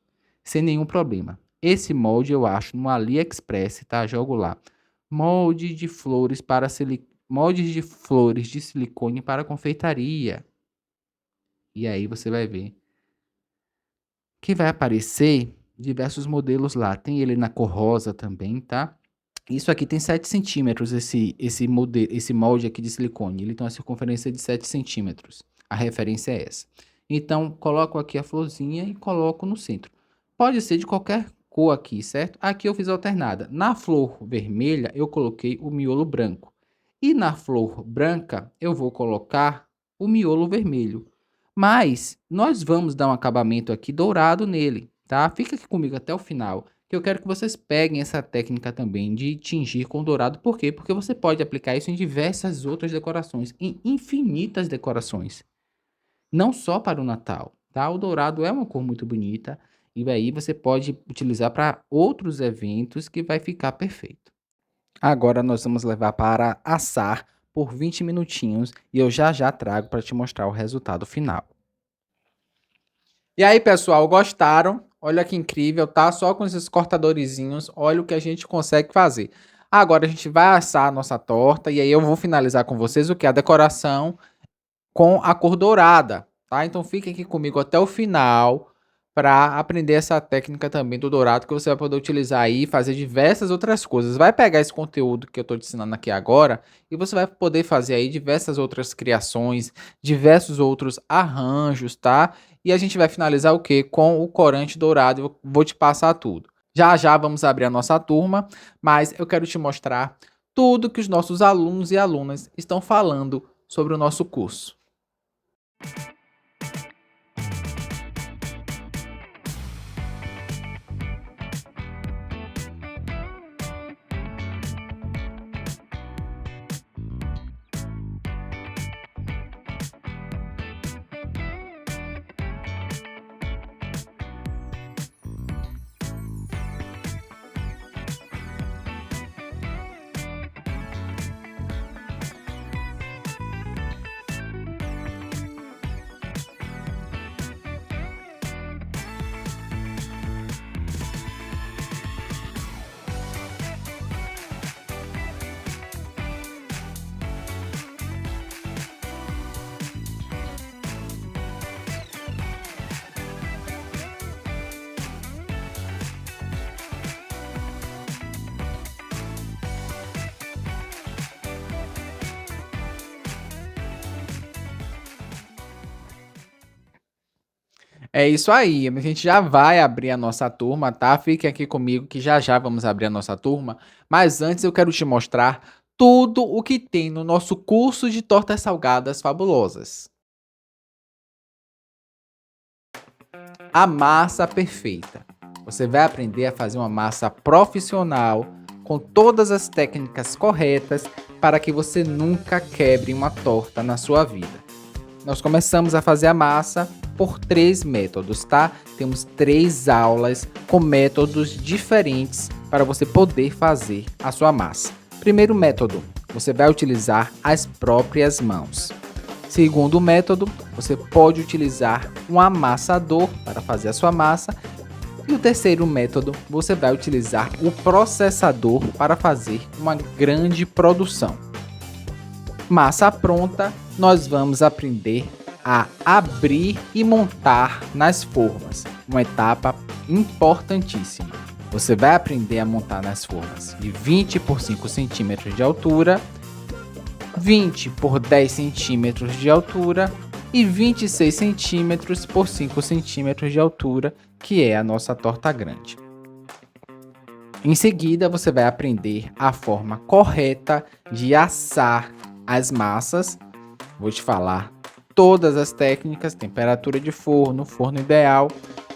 sem nenhum problema. Esse molde eu acho no AliExpress, tá? Jogo lá. Molde de flores moldes de flores de silicone para confeitaria. E aí você vai ver que vai aparecer diversos modelos lá. Tem ele na cor rosa também, tá? Isso aqui tem 7 centímetros, esse molde aqui de silicone. Ele tem uma circunferência de 7 centímetros. A referência é essa. Então, coloco aqui a florzinha e coloco no centro. Pode ser de qualquer cor aqui, certo? Aqui eu fiz alternada. Na flor vermelha, eu coloquei o miolo branco. E na flor branca, eu vou colocar o miolo vermelho. Mas nós vamos dar um acabamento aqui dourado nele, tá? Fica aqui comigo até o final, que eu quero que vocês peguem essa técnica também de tingir com dourado. Por quê? Porque você pode aplicar isso em diversas outras decorações, em infinitas decorações. Não só para o Natal, tá? O dourado é uma cor muito bonita e aí você pode utilizar para outros eventos que vai ficar perfeito. Agora nós vamos levar para assar por 20 minutinhos e eu já trago para te mostrar o resultado final. E aí, pessoal, gostaram? Olha que incrível, tá? Só com esses cortadorzinhos, olha o que a gente consegue fazer. Agora a gente vai assar a nossa torta e aí eu vou finalizar com vocês o que? A decoração com a cor dourada, tá? Então fique aqui comigo até o final para aprender essa técnica também do dourado, que você vai poder utilizar aí e fazer diversas outras coisas. Vai pegar esse conteúdo que eu estou te ensinando aqui agora e você vai poder fazer aí diversas outras criações, diversos outros arranjos, tá? E a gente vai finalizar o quê? Com o corante dourado. Eu vou te passar tudo. Já vamos abrir a nossa turma, mas eu quero te mostrar tudo que os nossos alunos e alunas estão falando sobre o nosso curso. É isso aí, a gente já vai abrir a nossa turma, tá? Fique aqui comigo que já vamos abrir a nossa turma. Mas antes eu quero te mostrar tudo o que tem no nosso curso de tortas salgadas fabulosas. A massa perfeita. Você vai aprender a fazer uma massa profissional com todas as técnicas corretas para que você nunca quebre uma torta na sua vida. Nós começamos a fazer a massa por 3 métodos, tá? Temos 3 aulas com métodos diferentes para você poder fazer a sua massa. Primeiro método, você vai utilizar as próprias mãos. Segundo método, você pode utilizar um amassador para fazer a sua massa. E o terceiro método, você vai utilizar o processador para fazer uma grande produção. Massa pronta, nós vamos aprender a abrir e montar nas formas, uma etapa importantíssima. Você vai aprender a montar nas formas de 20 por 5 centímetros de altura, 20 por 10 centímetros de altura e 26 centímetros por 5 centímetros de altura, que é a nossa torta grande. Em seguida, você vai aprender a forma correta de assar as massas. Vou te falar todas as técnicas, temperatura de forno, forno ideal,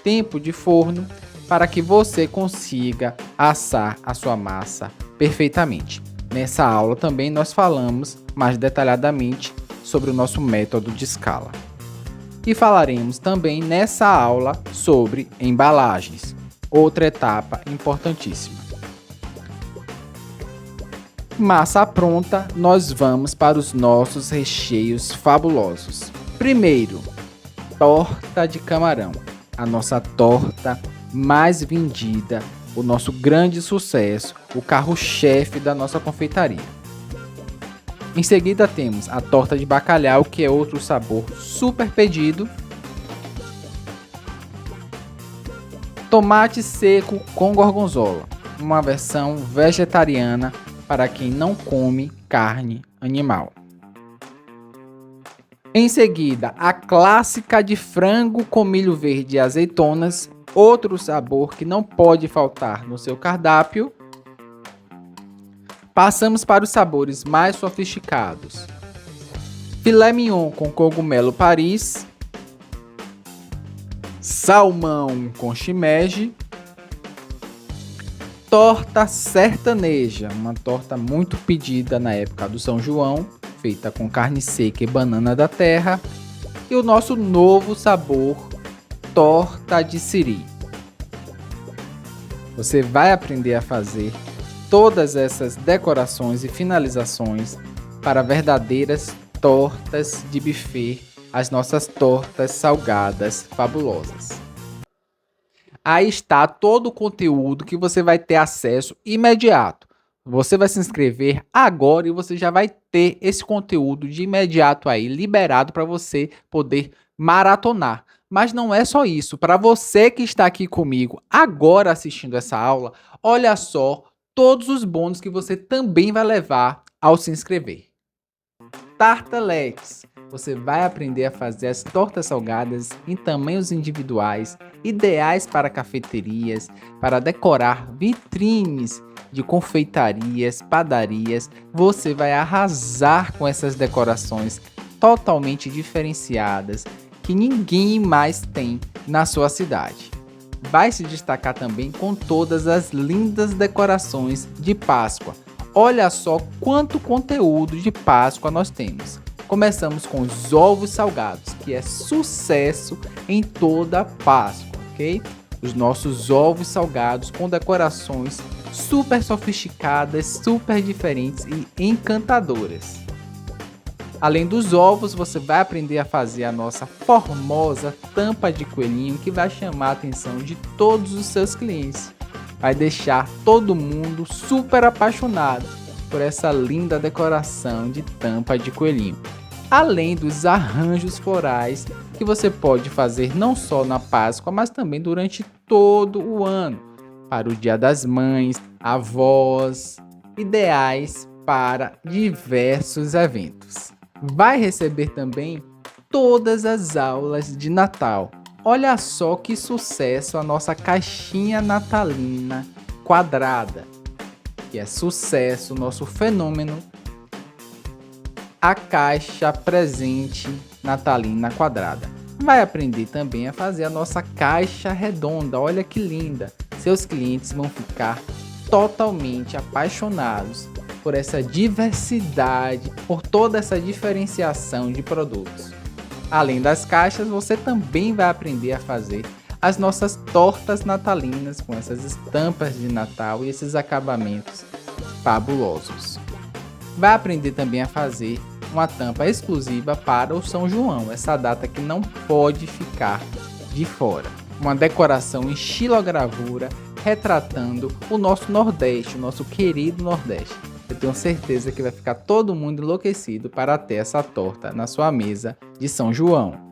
tempo de forno, para que você consiga assar a sua massa perfeitamente. Nessa aula também nós falamos mais detalhadamente sobre o nosso método de escala. E falaremos também nessa aula sobre embalagens, outra etapa importantíssima. Massa pronta, nós vamos para os nossos recheios fabulosos. Primeiro, torta de camarão, a nossa torta mais vendida o nosso grande sucesso, o carro-chefe da nossa confeitaria. Em seguida temos a torta de bacalhau, que é outro sabor super pedido. Tomate seco com gorgonzola, uma versão vegetariana para quem não come carne animal. Em seguida, a clássica de frango com milho verde e azeitonas, outro sabor que não pode faltar no seu cardápio. Passamos para os sabores mais sofisticados. Filé mignon com cogumelo Paris, salmão com shimeji, torta sertaneja, uma torta muito pedida na época do São João, feita com carne seca e banana da terra, e o nosso novo sabor, torta de siri. Você vai aprender a fazer todas essas decorações e finalizações para verdadeiras tortas de buffet, as nossas tortas salgadas fabulosas. Aí está todo o conteúdo que você vai ter acesso imediato. Você vai se inscrever agora e você já vai ter esse conteúdo de imediato aí liberado para você poder maratonar. Mas não é só isso. Para você que está aqui comigo agora assistindo essa aula, olha só todos os bônus que você também vai levar ao se inscrever. Tartelettes. Você vai aprender a fazer as tortas salgadas em tamanhos individuais, ideais para cafeterias, para decorar vitrines de confeitarias, padarias. Você vai arrasar com essas decorações totalmente diferenciadas que ninguém mais tem na sua cidade. Vai se destacar também com todas as lindas decorações de Páscoa. Olha só quanto conteúdo de Páscoa nós temos. Começamos com os ovos salgados, que é sucesso em toda a Páscoa, ok? Os nossos ovos salgados com decorações super sofisticadas, super diferentes e encantadoras. Além dos ovos, você vai aprender a fazer a nossa formosa tampa de coelhinho, que vai chamar a atenção de todos os seus clientes. Vai deixar todo mundo super apaixonado por essa linda decoração de tampa de coelhinho. Além dos arranjos florais que você pode fazer não só na Páscoa, mas também durante todo o ano, para o Dia das Mães, avós, ideais para diversos eventos. Vai receber também todas as aulas de Natal. Olha só que sucesso a nossa caixinha natalina quadrada, que é sucesso, nosso fenômeno, a caixa presente natalina quadrada. Vai aprender também a fazer a nossa caixa redonda. Olha que linda! Seus clientes vão ficar totalmente apaixonados por essa diversidade, por toda essa diferenciação de produtos. Além das caixas, você também vai aprender a fazer as nossas tortas natalinas com essas estampas de Natal e esses acabamentos fabulosos. Vai aprender também a fazer uma tampa exclusiva para o São João, essa data que não pode ficar de fora. Uma decoração em xilogravura retratando o nosso Nordeste, o nosso querido Nordeste. Eu tenho certeza que vai ficar todo mundo enlouquecido para ter essa torta na sua mesa de São João.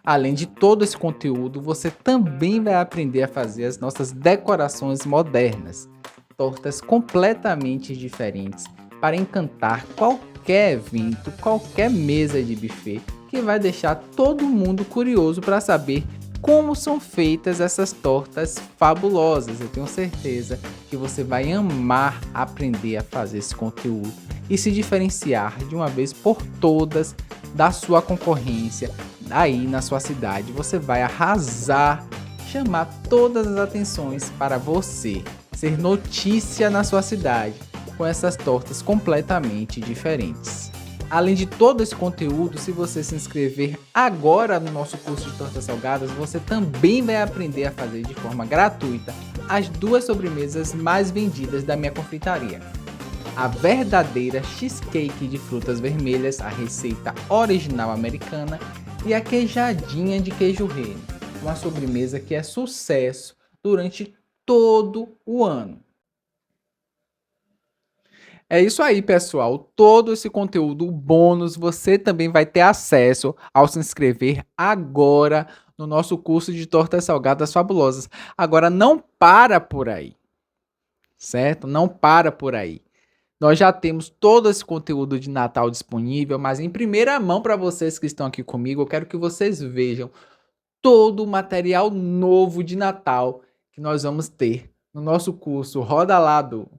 Além de todo esse conteúdo, você também vai aprender a fazer as nossas decorações modernas, tortas completamente diferentes para encantar qualquer evento, qualquer mesa de buffet, que vai deixar todo mundo curioso para saber como são feitas essas tortas fabulosas. Eu tenho certeza que você vai amar aprender a fazer esse conteúdo e se diferenciar de uma vez por todas da sua concorrência aí na sua cidade. Você vai arrasar, chamar todas as atenções para você, ser notícia na sua cidade com essas tortas completamente diferentes. Além de todo esse conteúdo, se você se inscrever agora no nosso curso de tortas salgadas, você também vai aprender a fazer de forma gratuita as duas sobremesas mais vendidas da minha confeitaria. A verdadeira cheesecake de frutas vermelhas, a receita original americana, e a queijadinha de queijo rene, uma sobremesa que é sucesso durante todo o ano. É isso aí, pessoal. Todo esse conteúdo bônus você também vai ter acesso ao se inscrever agora no nosso curso de tortas salgadas fabulosas. Agora não para por aí, certo? Não para por aí. Nós já temos todo esse conteúdo de Natal disponível, mas em primeira mão para vocês que estão aqui comigo, eu quero que vocês vejam todo o material novo de Natal que nós vamos ter no nosso curso Roda Lado.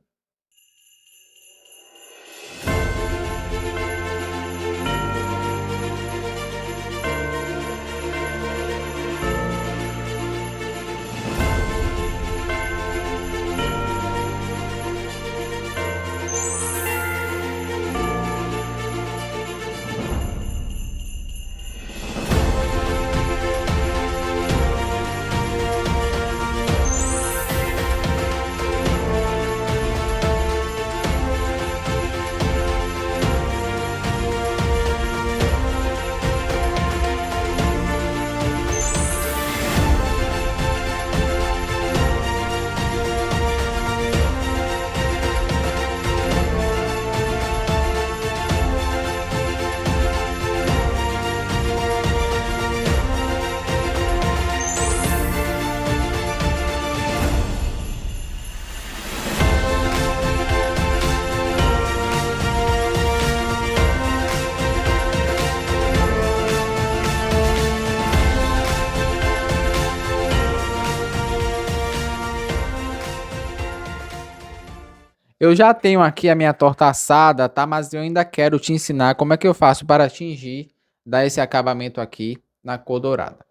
Eu já tenho aqui a minha torta assada, tá? Mas eu ainda quero te ensinar como é que eu faço para atingir, dar esse acabamento aqui na cor dourada.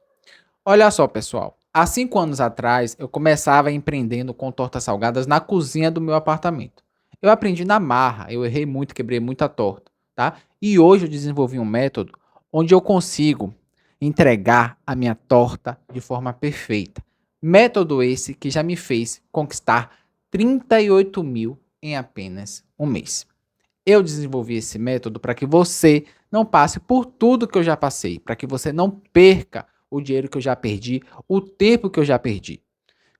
Olha só, pessoal. Há 5 anos atrás, eu começava empreendendo com tortas salgadas na cozinha do meu apartamento. Eu aprendi na marra, eu errei muito, quebrei muita torta, tá? E hoje eu desenvolvi um método onde eu consigo entregar a minha torta de forma perfeita. Método esse que já me fez conquistar 38 mil em apenas um mês. Eu desenvolvi esse método para que você não passe por tudo que eu já passei, para que você não perca o dinheiro que eu já perdi, o tempo que eu já perdi.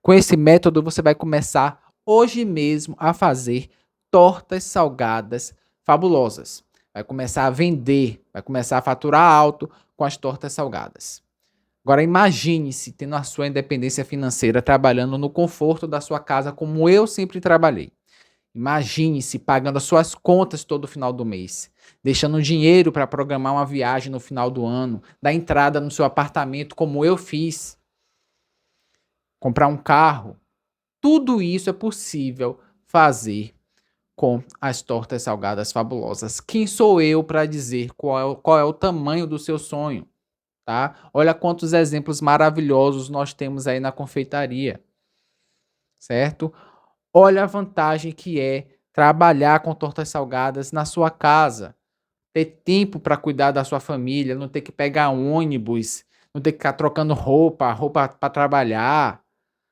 Com esse método você vai começar hoje mesmo a fazer tortas salgadas fabulosas. Vai começar a vender, vai começar a faturar alto com as tortas salgadas. Agora imagine-se tendo a sua independência financeira, trabalhando no conforto da sua casa como eu sempre trabalhei. Imagine-se pagando as suas contas todo final do mês, deixando dinheiro para programar uma viagem no final do ano, dar entrada no seu apartamento como eu fiz, comprar um carro. Tudo isso é possível fazer com as tortas salgadas fabulosas. Quem sou eu para dizer qual é o tamanho do seu sonho? Tá? Olha quantos exemplos maravilhosos nós temos aí na confeitaria, certo? Olha a vantagem que é trabalhar com tortas salgadas na sua casa, ter tempo para cuidar da sua família, não ter que pegar ônibus, não ter que ficar trocando roupa para trabalhar,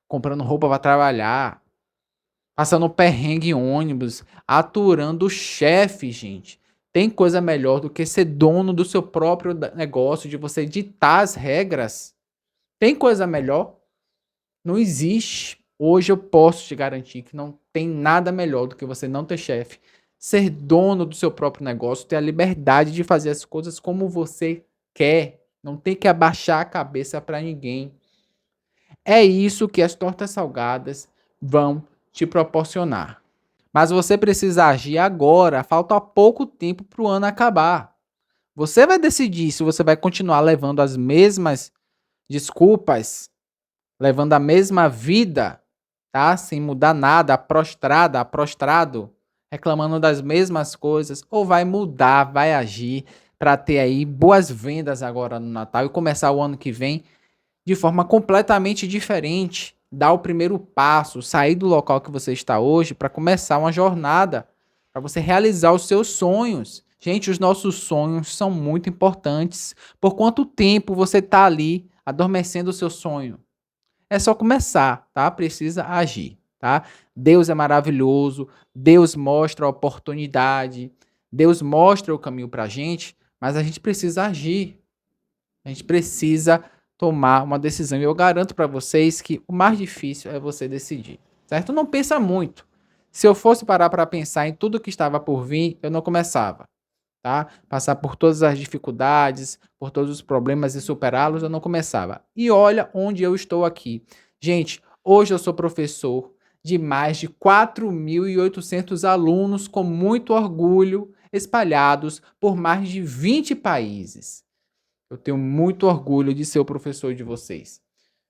comprando roupa para trabalhar, passando perrengue em ônibus, aturando o chefe, gente. Tem coisa melhor do que ser dono do seu próprio negócio, de você ditar as regras? Tem coisa melhor? Não existe. Hoje eu posso te garantir que não tem nada melhor do que você não ter chefe, ser dono do seu próprio negócio, ter a liberdade de fazer as coisas como você quer, não ter que abaixar a cabeça para ninguém. É isso que as tortas salgadas vão te proporcionar. Mas você precisa agir agora, falta pouco tempo para o ano acabar. Você vai decidir se você vai continuar levando as mesmas desculpas, levando a mesma vida, tá? Sem mudar nada, prostrado, reclamando das mesmas coisas, ou vai mudar, vai agir para ter aí boas vendas agora no Natal e começar o ano que vem de forma completamente diferente. Dar o primeiro passo, sair do local que você está hoje para começar uma jornada, para você realizar os seus sonhos. Gente, os nossos sonhos são muito importantes. Por quanto tempo você está ali adormecendo o seu sonho? É só começar, tá? Precisa agir, tá? Deus é maravilhoso, Deus mostra a oportunidade, Deus mostra o caminho para a gente, mas a gente precisa agir. A gente precisa tomar uma decisão. E eu garanto para vocês que o mais difícil é você decidir, certo? Não pensa muito. Se eu fosse parar para pensar em tudo que estava por vir, eu não começava, tá? Passar por todas as dificuldades, por todos os problemas e superá-los, eu não começava. E olha onde eu estou aqui. Gente, hoje eu sou professor de mais de 4.800 alunos com muito orgulho, espalhados por mais de 20 países. Eu tenho muito orgulho de ser o professor de vocês,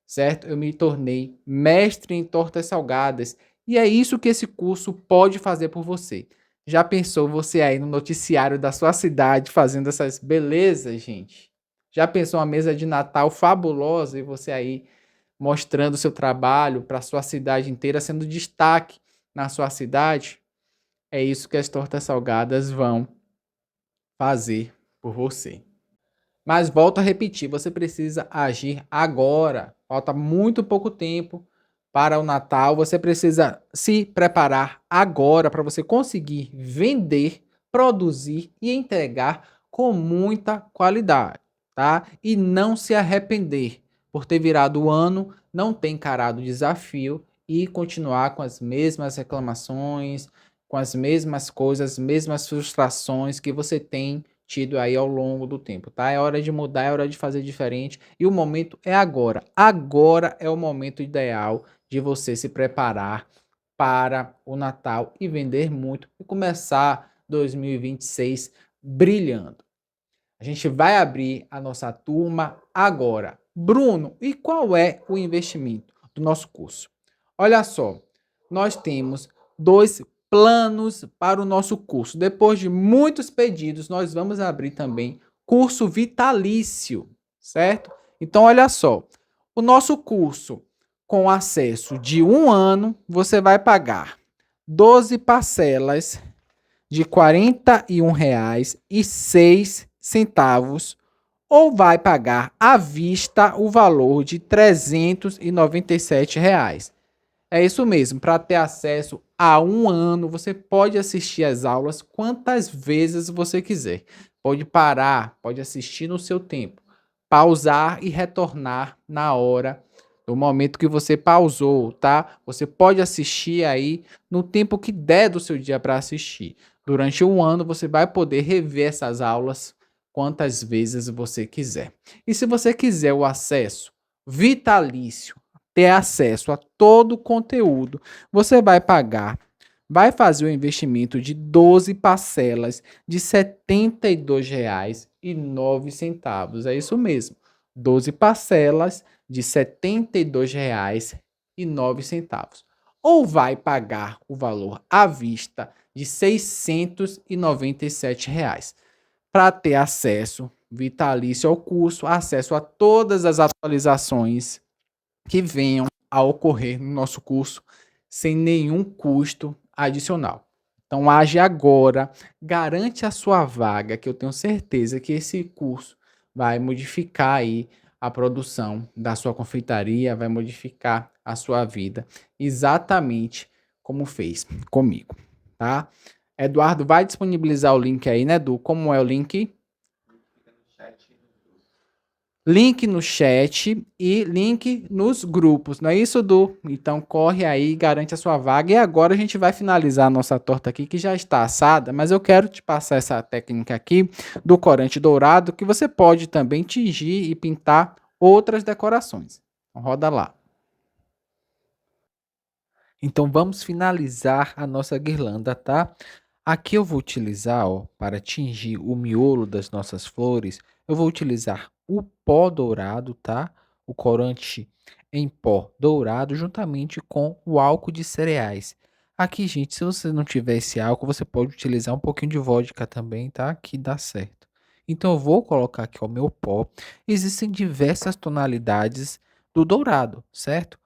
certo? Eu me tornei mestre em tortas salgadas e é isso que esse curso pode fazer por você. Já pensou você aí no noticiário da sua cidade fazendo essas belezas, gente? Já pensou uma mesa de Natal fabulosa e você aí mostrando seu trabalho para a sua cidade inteira, sendo destaque na sua cidade? É isso que as tortas salgadas vão fazer por você. Mas volto a repetir, você precisa agir agora. Falta muito pouco tempo para o Natal. Você precisa se preparar agora para você conseguir vender, produzir e entregar com muita qualidade, tá? E não se arrepender por ter virado o ano, não ter encarado o desafio e continuar com as mesmas reclamações, com as mesmas coisas, as mesmas frustrações que você tem tido aí ao longo do tempo, tá? É hora de mudar, é hora de fazer diferente e o momento é agora. Agora é o momento ideal de você se preparar para o Natal e vender muito e começar 2026 brilhando. A gente vai abrir a nossa turma agora. Bruno, e qual é o investimento do nosso curso? Olha só, nós temos 2 planos para o nosso curso. Depois de muitos pedidos, nós vamos abrir também curso vitalício, certo? Então, olha só, o nosso curso com acesso de 1 ano, você vai pagar 12 parcelas de R$ 41,06 ou vai pagar à vista o valor de R$ 397. É isso mesmo, para ter acesso a 1 ano, você pode assistir as aulas quantas vezes você quiser. Pode parar, pode assistir no seu tempo, pausar e retornar na hora, no momento que você pausou, tá? Você pode assistir aí no tempo que der do seu dia para assistir. Durante 1 ano, você vai poder rever essas aulas quantas vezes você quiser. E se você quiser o acesso vitalício, ter acesso a todo o conteúdo, você vai fazer o investimento de 12 parcelas de R$ 72,09. É isso mesmo, 12 parcelas de R$ 72,09. Ou vai pagar o valor à vista de R$ 697 para ter acesso vitalício ao curso, acesso a todas as atualizações que venham a ocorrer no nosso curso sem nenhum custo adicional. Então age agora, garante a sua vaga, que eu tenho certeza que esse curso vai modificar aí a produção da sua confeitaria, vai modificar a sua vida, exatamente como fez comigo, tá? Eduardo vai disponibilizar o link aí, né, Edu? Como é o link? Link no chat e link nos grupos, não é isso, Du? Então corre aí, garante a sua vaga. E agora a gente vai finalizar a nossa torta aqui, que já está assada, mas eu quero te passar essa técnica aqui do corante dourado, que você pode também tingir e pintar outras decorações. Então, roda lá. Então vamos finalizar a nossa guirlanda, tá? Aqui eu vou utilizar, ó, para tingir o miolo das nossas flores, eu vou utilizar o pó dourado, tá? O corante em pó dourado, juntamente com o álcool de cereais. Aqui, gente, se você não tiver esse álcool, você pode utilizar um pouquinho de vodka também, tá? Que dá certo. Então, eu vou colocar aqui o meu pó. Existem diversas tonalidades do dourado, certo?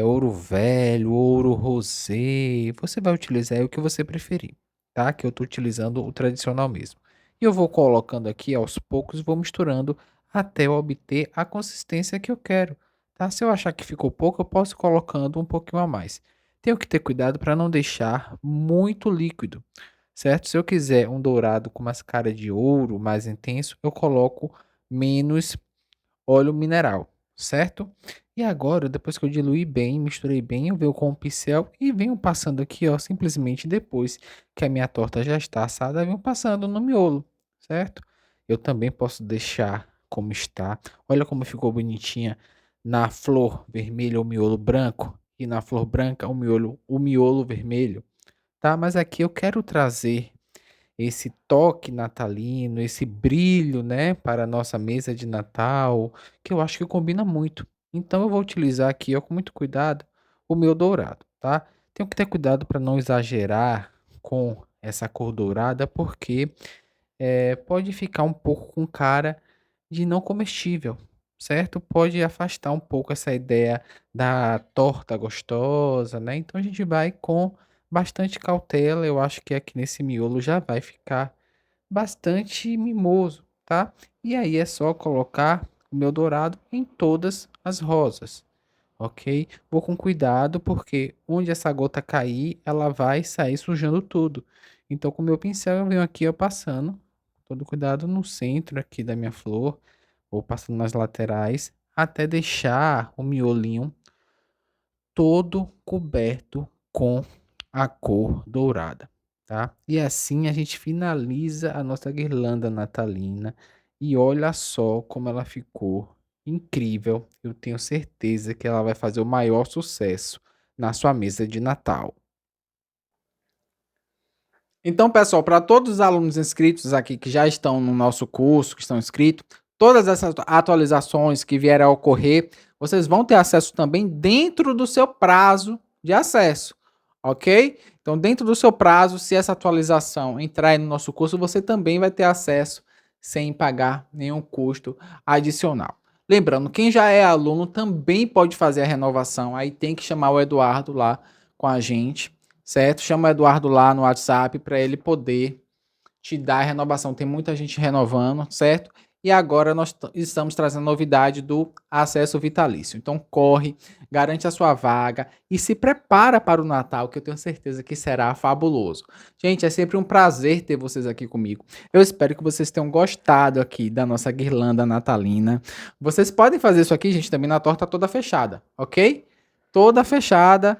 Ouro velho, ouro rosé. Você vai utilizar aí o que você preferir, tá? Que eu estou utilizando o tradicional mesmo. E eu vou colocando aqui aos poucos, vou misturando até eu obter a consistência que eu quero, tá? Se eu achar que ficou pouco, eu posso ir colocando um pouquinho a mais. Tenho que ter cuidado para não deixar muito líquido, certo? Se eu quiser um dourado com mais cara de ouro, mais intenso, eu coloco menos óleo mineral, certo? E agora, depois que eu diluí bem, misturei bem, eu venho com o pincel e venho passando aqui, ó, simplesmente depois que a minha torta já está assada, eu venho passando no miolo, certo? Eu também posso deixar como está. Olha como ficou bonitinha na flor vermelha o miolo branco e na flor branca o miolo vermelho, tá? Mas aqui eu quero trazer esse toque natalino, esse brilho, né, para a nossa mesa de Natal, que eu acho que combina muito. Então eu vou utilizar aqui, ó, com muito cuidado, o meu dourado, tá? Tenho que ter cuidado para não exagerar com essa cor dourada, porque pode ficar um pouco com cara de não comestível, certo? Pode afastar um pouco essa ideia da torta gostosa, né? Então a gente vai com bastante cautela. Eu acho que aqui nesse miolo já vai ficar bastante mimoso, tá? E aí é só colocar o meu dourado em todas as rosas, ok? Vou com cuidado porque onde essa gota cair, ela vai sair sujando tudo. Então com o meu pincel eu venho aqui, ó, passando todo cuidado no centro aqui da minha flor, vou passando nas laterais até deixar o miolinho todo coberto com a cor dourada, tá? E assim a gente finaliza a nossa guirlanda natalina e olha só como ela ficou incrível. Eu tenho certeza que ela vai fazer o maior sucesso na sua mesa de Natal. Então, pessoal, para todos os alunos inscritos aqui que já estão no nosso curso, que estão inscritos, todas essas atualizações que vierem a ocorrer, vocês vão ter acesso também dentro do seu prazo de acesso, ok? Então, dentro do seu prazo, se essa atualização entrar aí no nosso curso, você também vai ter acesso sem pagar nenhum custo adicional. Lembrando, quem já é aluno também pode fazer a renovação, aí tem que chamar o Eduardo lá com a gente, certo? Chama o Eduardo lá no WhatsApp para ele poder te dar a renovação. Tem muita gente renovando, certo? E agora nós estamos trazendo novidade do acesso vitalício. Então corre, garante a sua vaga e se prepara para o Natal, que eu tenho certeza que será fabuloso. Gente, é sempre um prazer ter vocês aqui comigo. Eu espero que vocês tenham gostado aqui da nossa guirlanda natalina. Vocês podem fazer isso aqui, gente, também na torta toda fechada, ok? Toda fechada.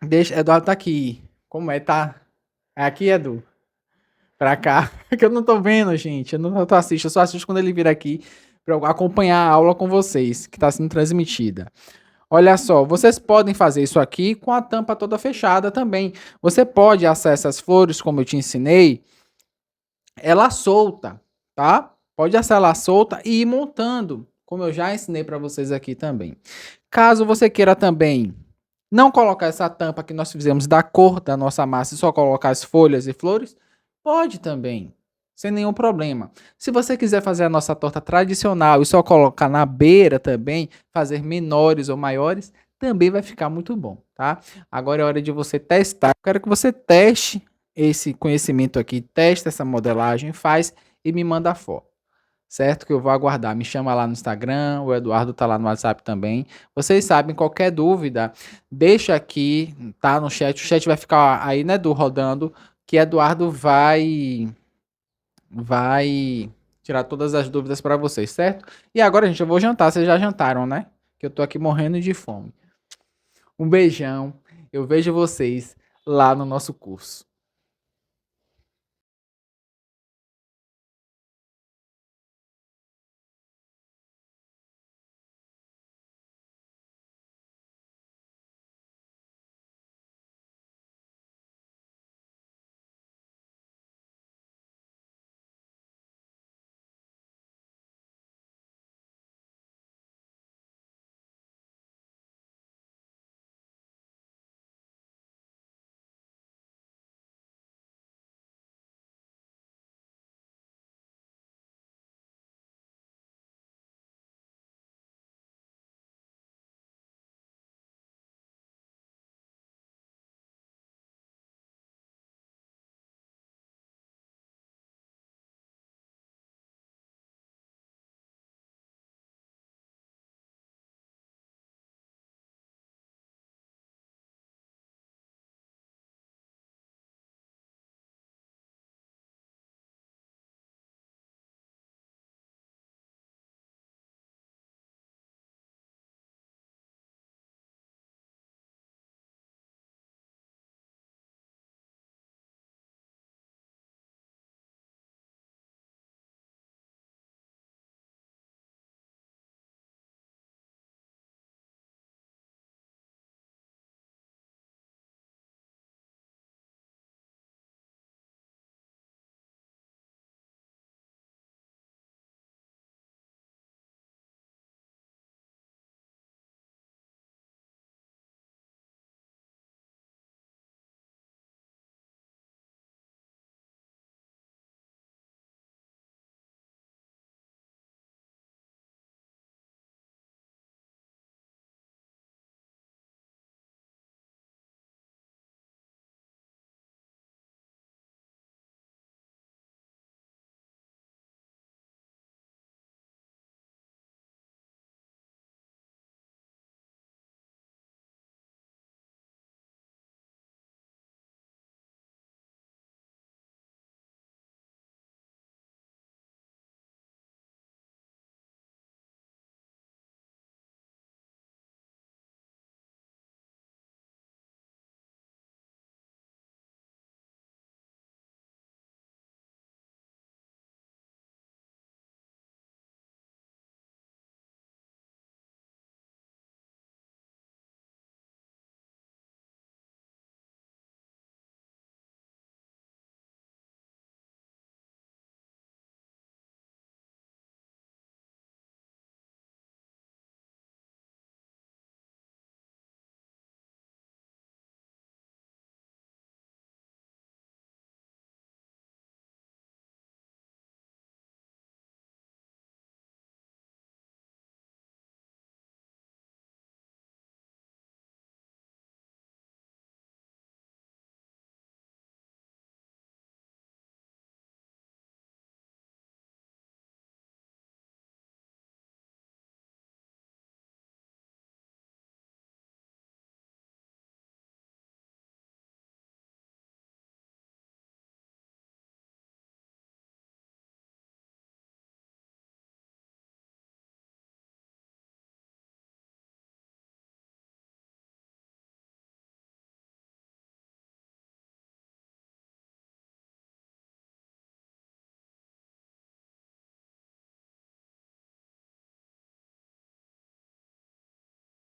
Deixa, Eduardo tá aqui. Como é? Tá? É aqui, Edu? Pra cá. Que eu não tô vendo, gente. Eu não tô assistindo. Eu só assisto quando ele vir aqui pra eu acompanhar a aula com vocês, que tá sendo transmitida. Olha só, vocês podem fazer isso aqui com a tampa toda fechada também. Você pode assar essas flores, como eu te ensinei, ela solta, tá? Pode assar ela solta e ir montando, como eu já ensinei pra vocês aqui também. Caso você queira também não colocar essa tampa que nós fizemos da cor da nossa massa e só colocar as folhas e flores, pode também, sem nenhum problema. Se você quiser fazer a nossa torta tradicional e só colocar na beira também, fazer menores ou maiores, também vai ficar muito bom, tá? Agora é hora de você testar. Eu quero que você teste esse conhecimento aqui, teste essa modelagem, faz e me manda a foto. Certo? Que eu vou aguardar. Me chama lá no Instagram, o Eduardo tá lá no WhatsApp também. Vocês sabem, qualquer dúvida, deixa aqui, tá no chat. O chat vai ficar aí, né, Edu, rodando, que Eduardo vai tirar todas as dúvidas para vocês, certo? E agora, gente, eu vou jantar. Vocês já jantaram, né? Que eu tô aqui morrendo de fome. Um beijão. Eu vejo vocês lá no nosso curso.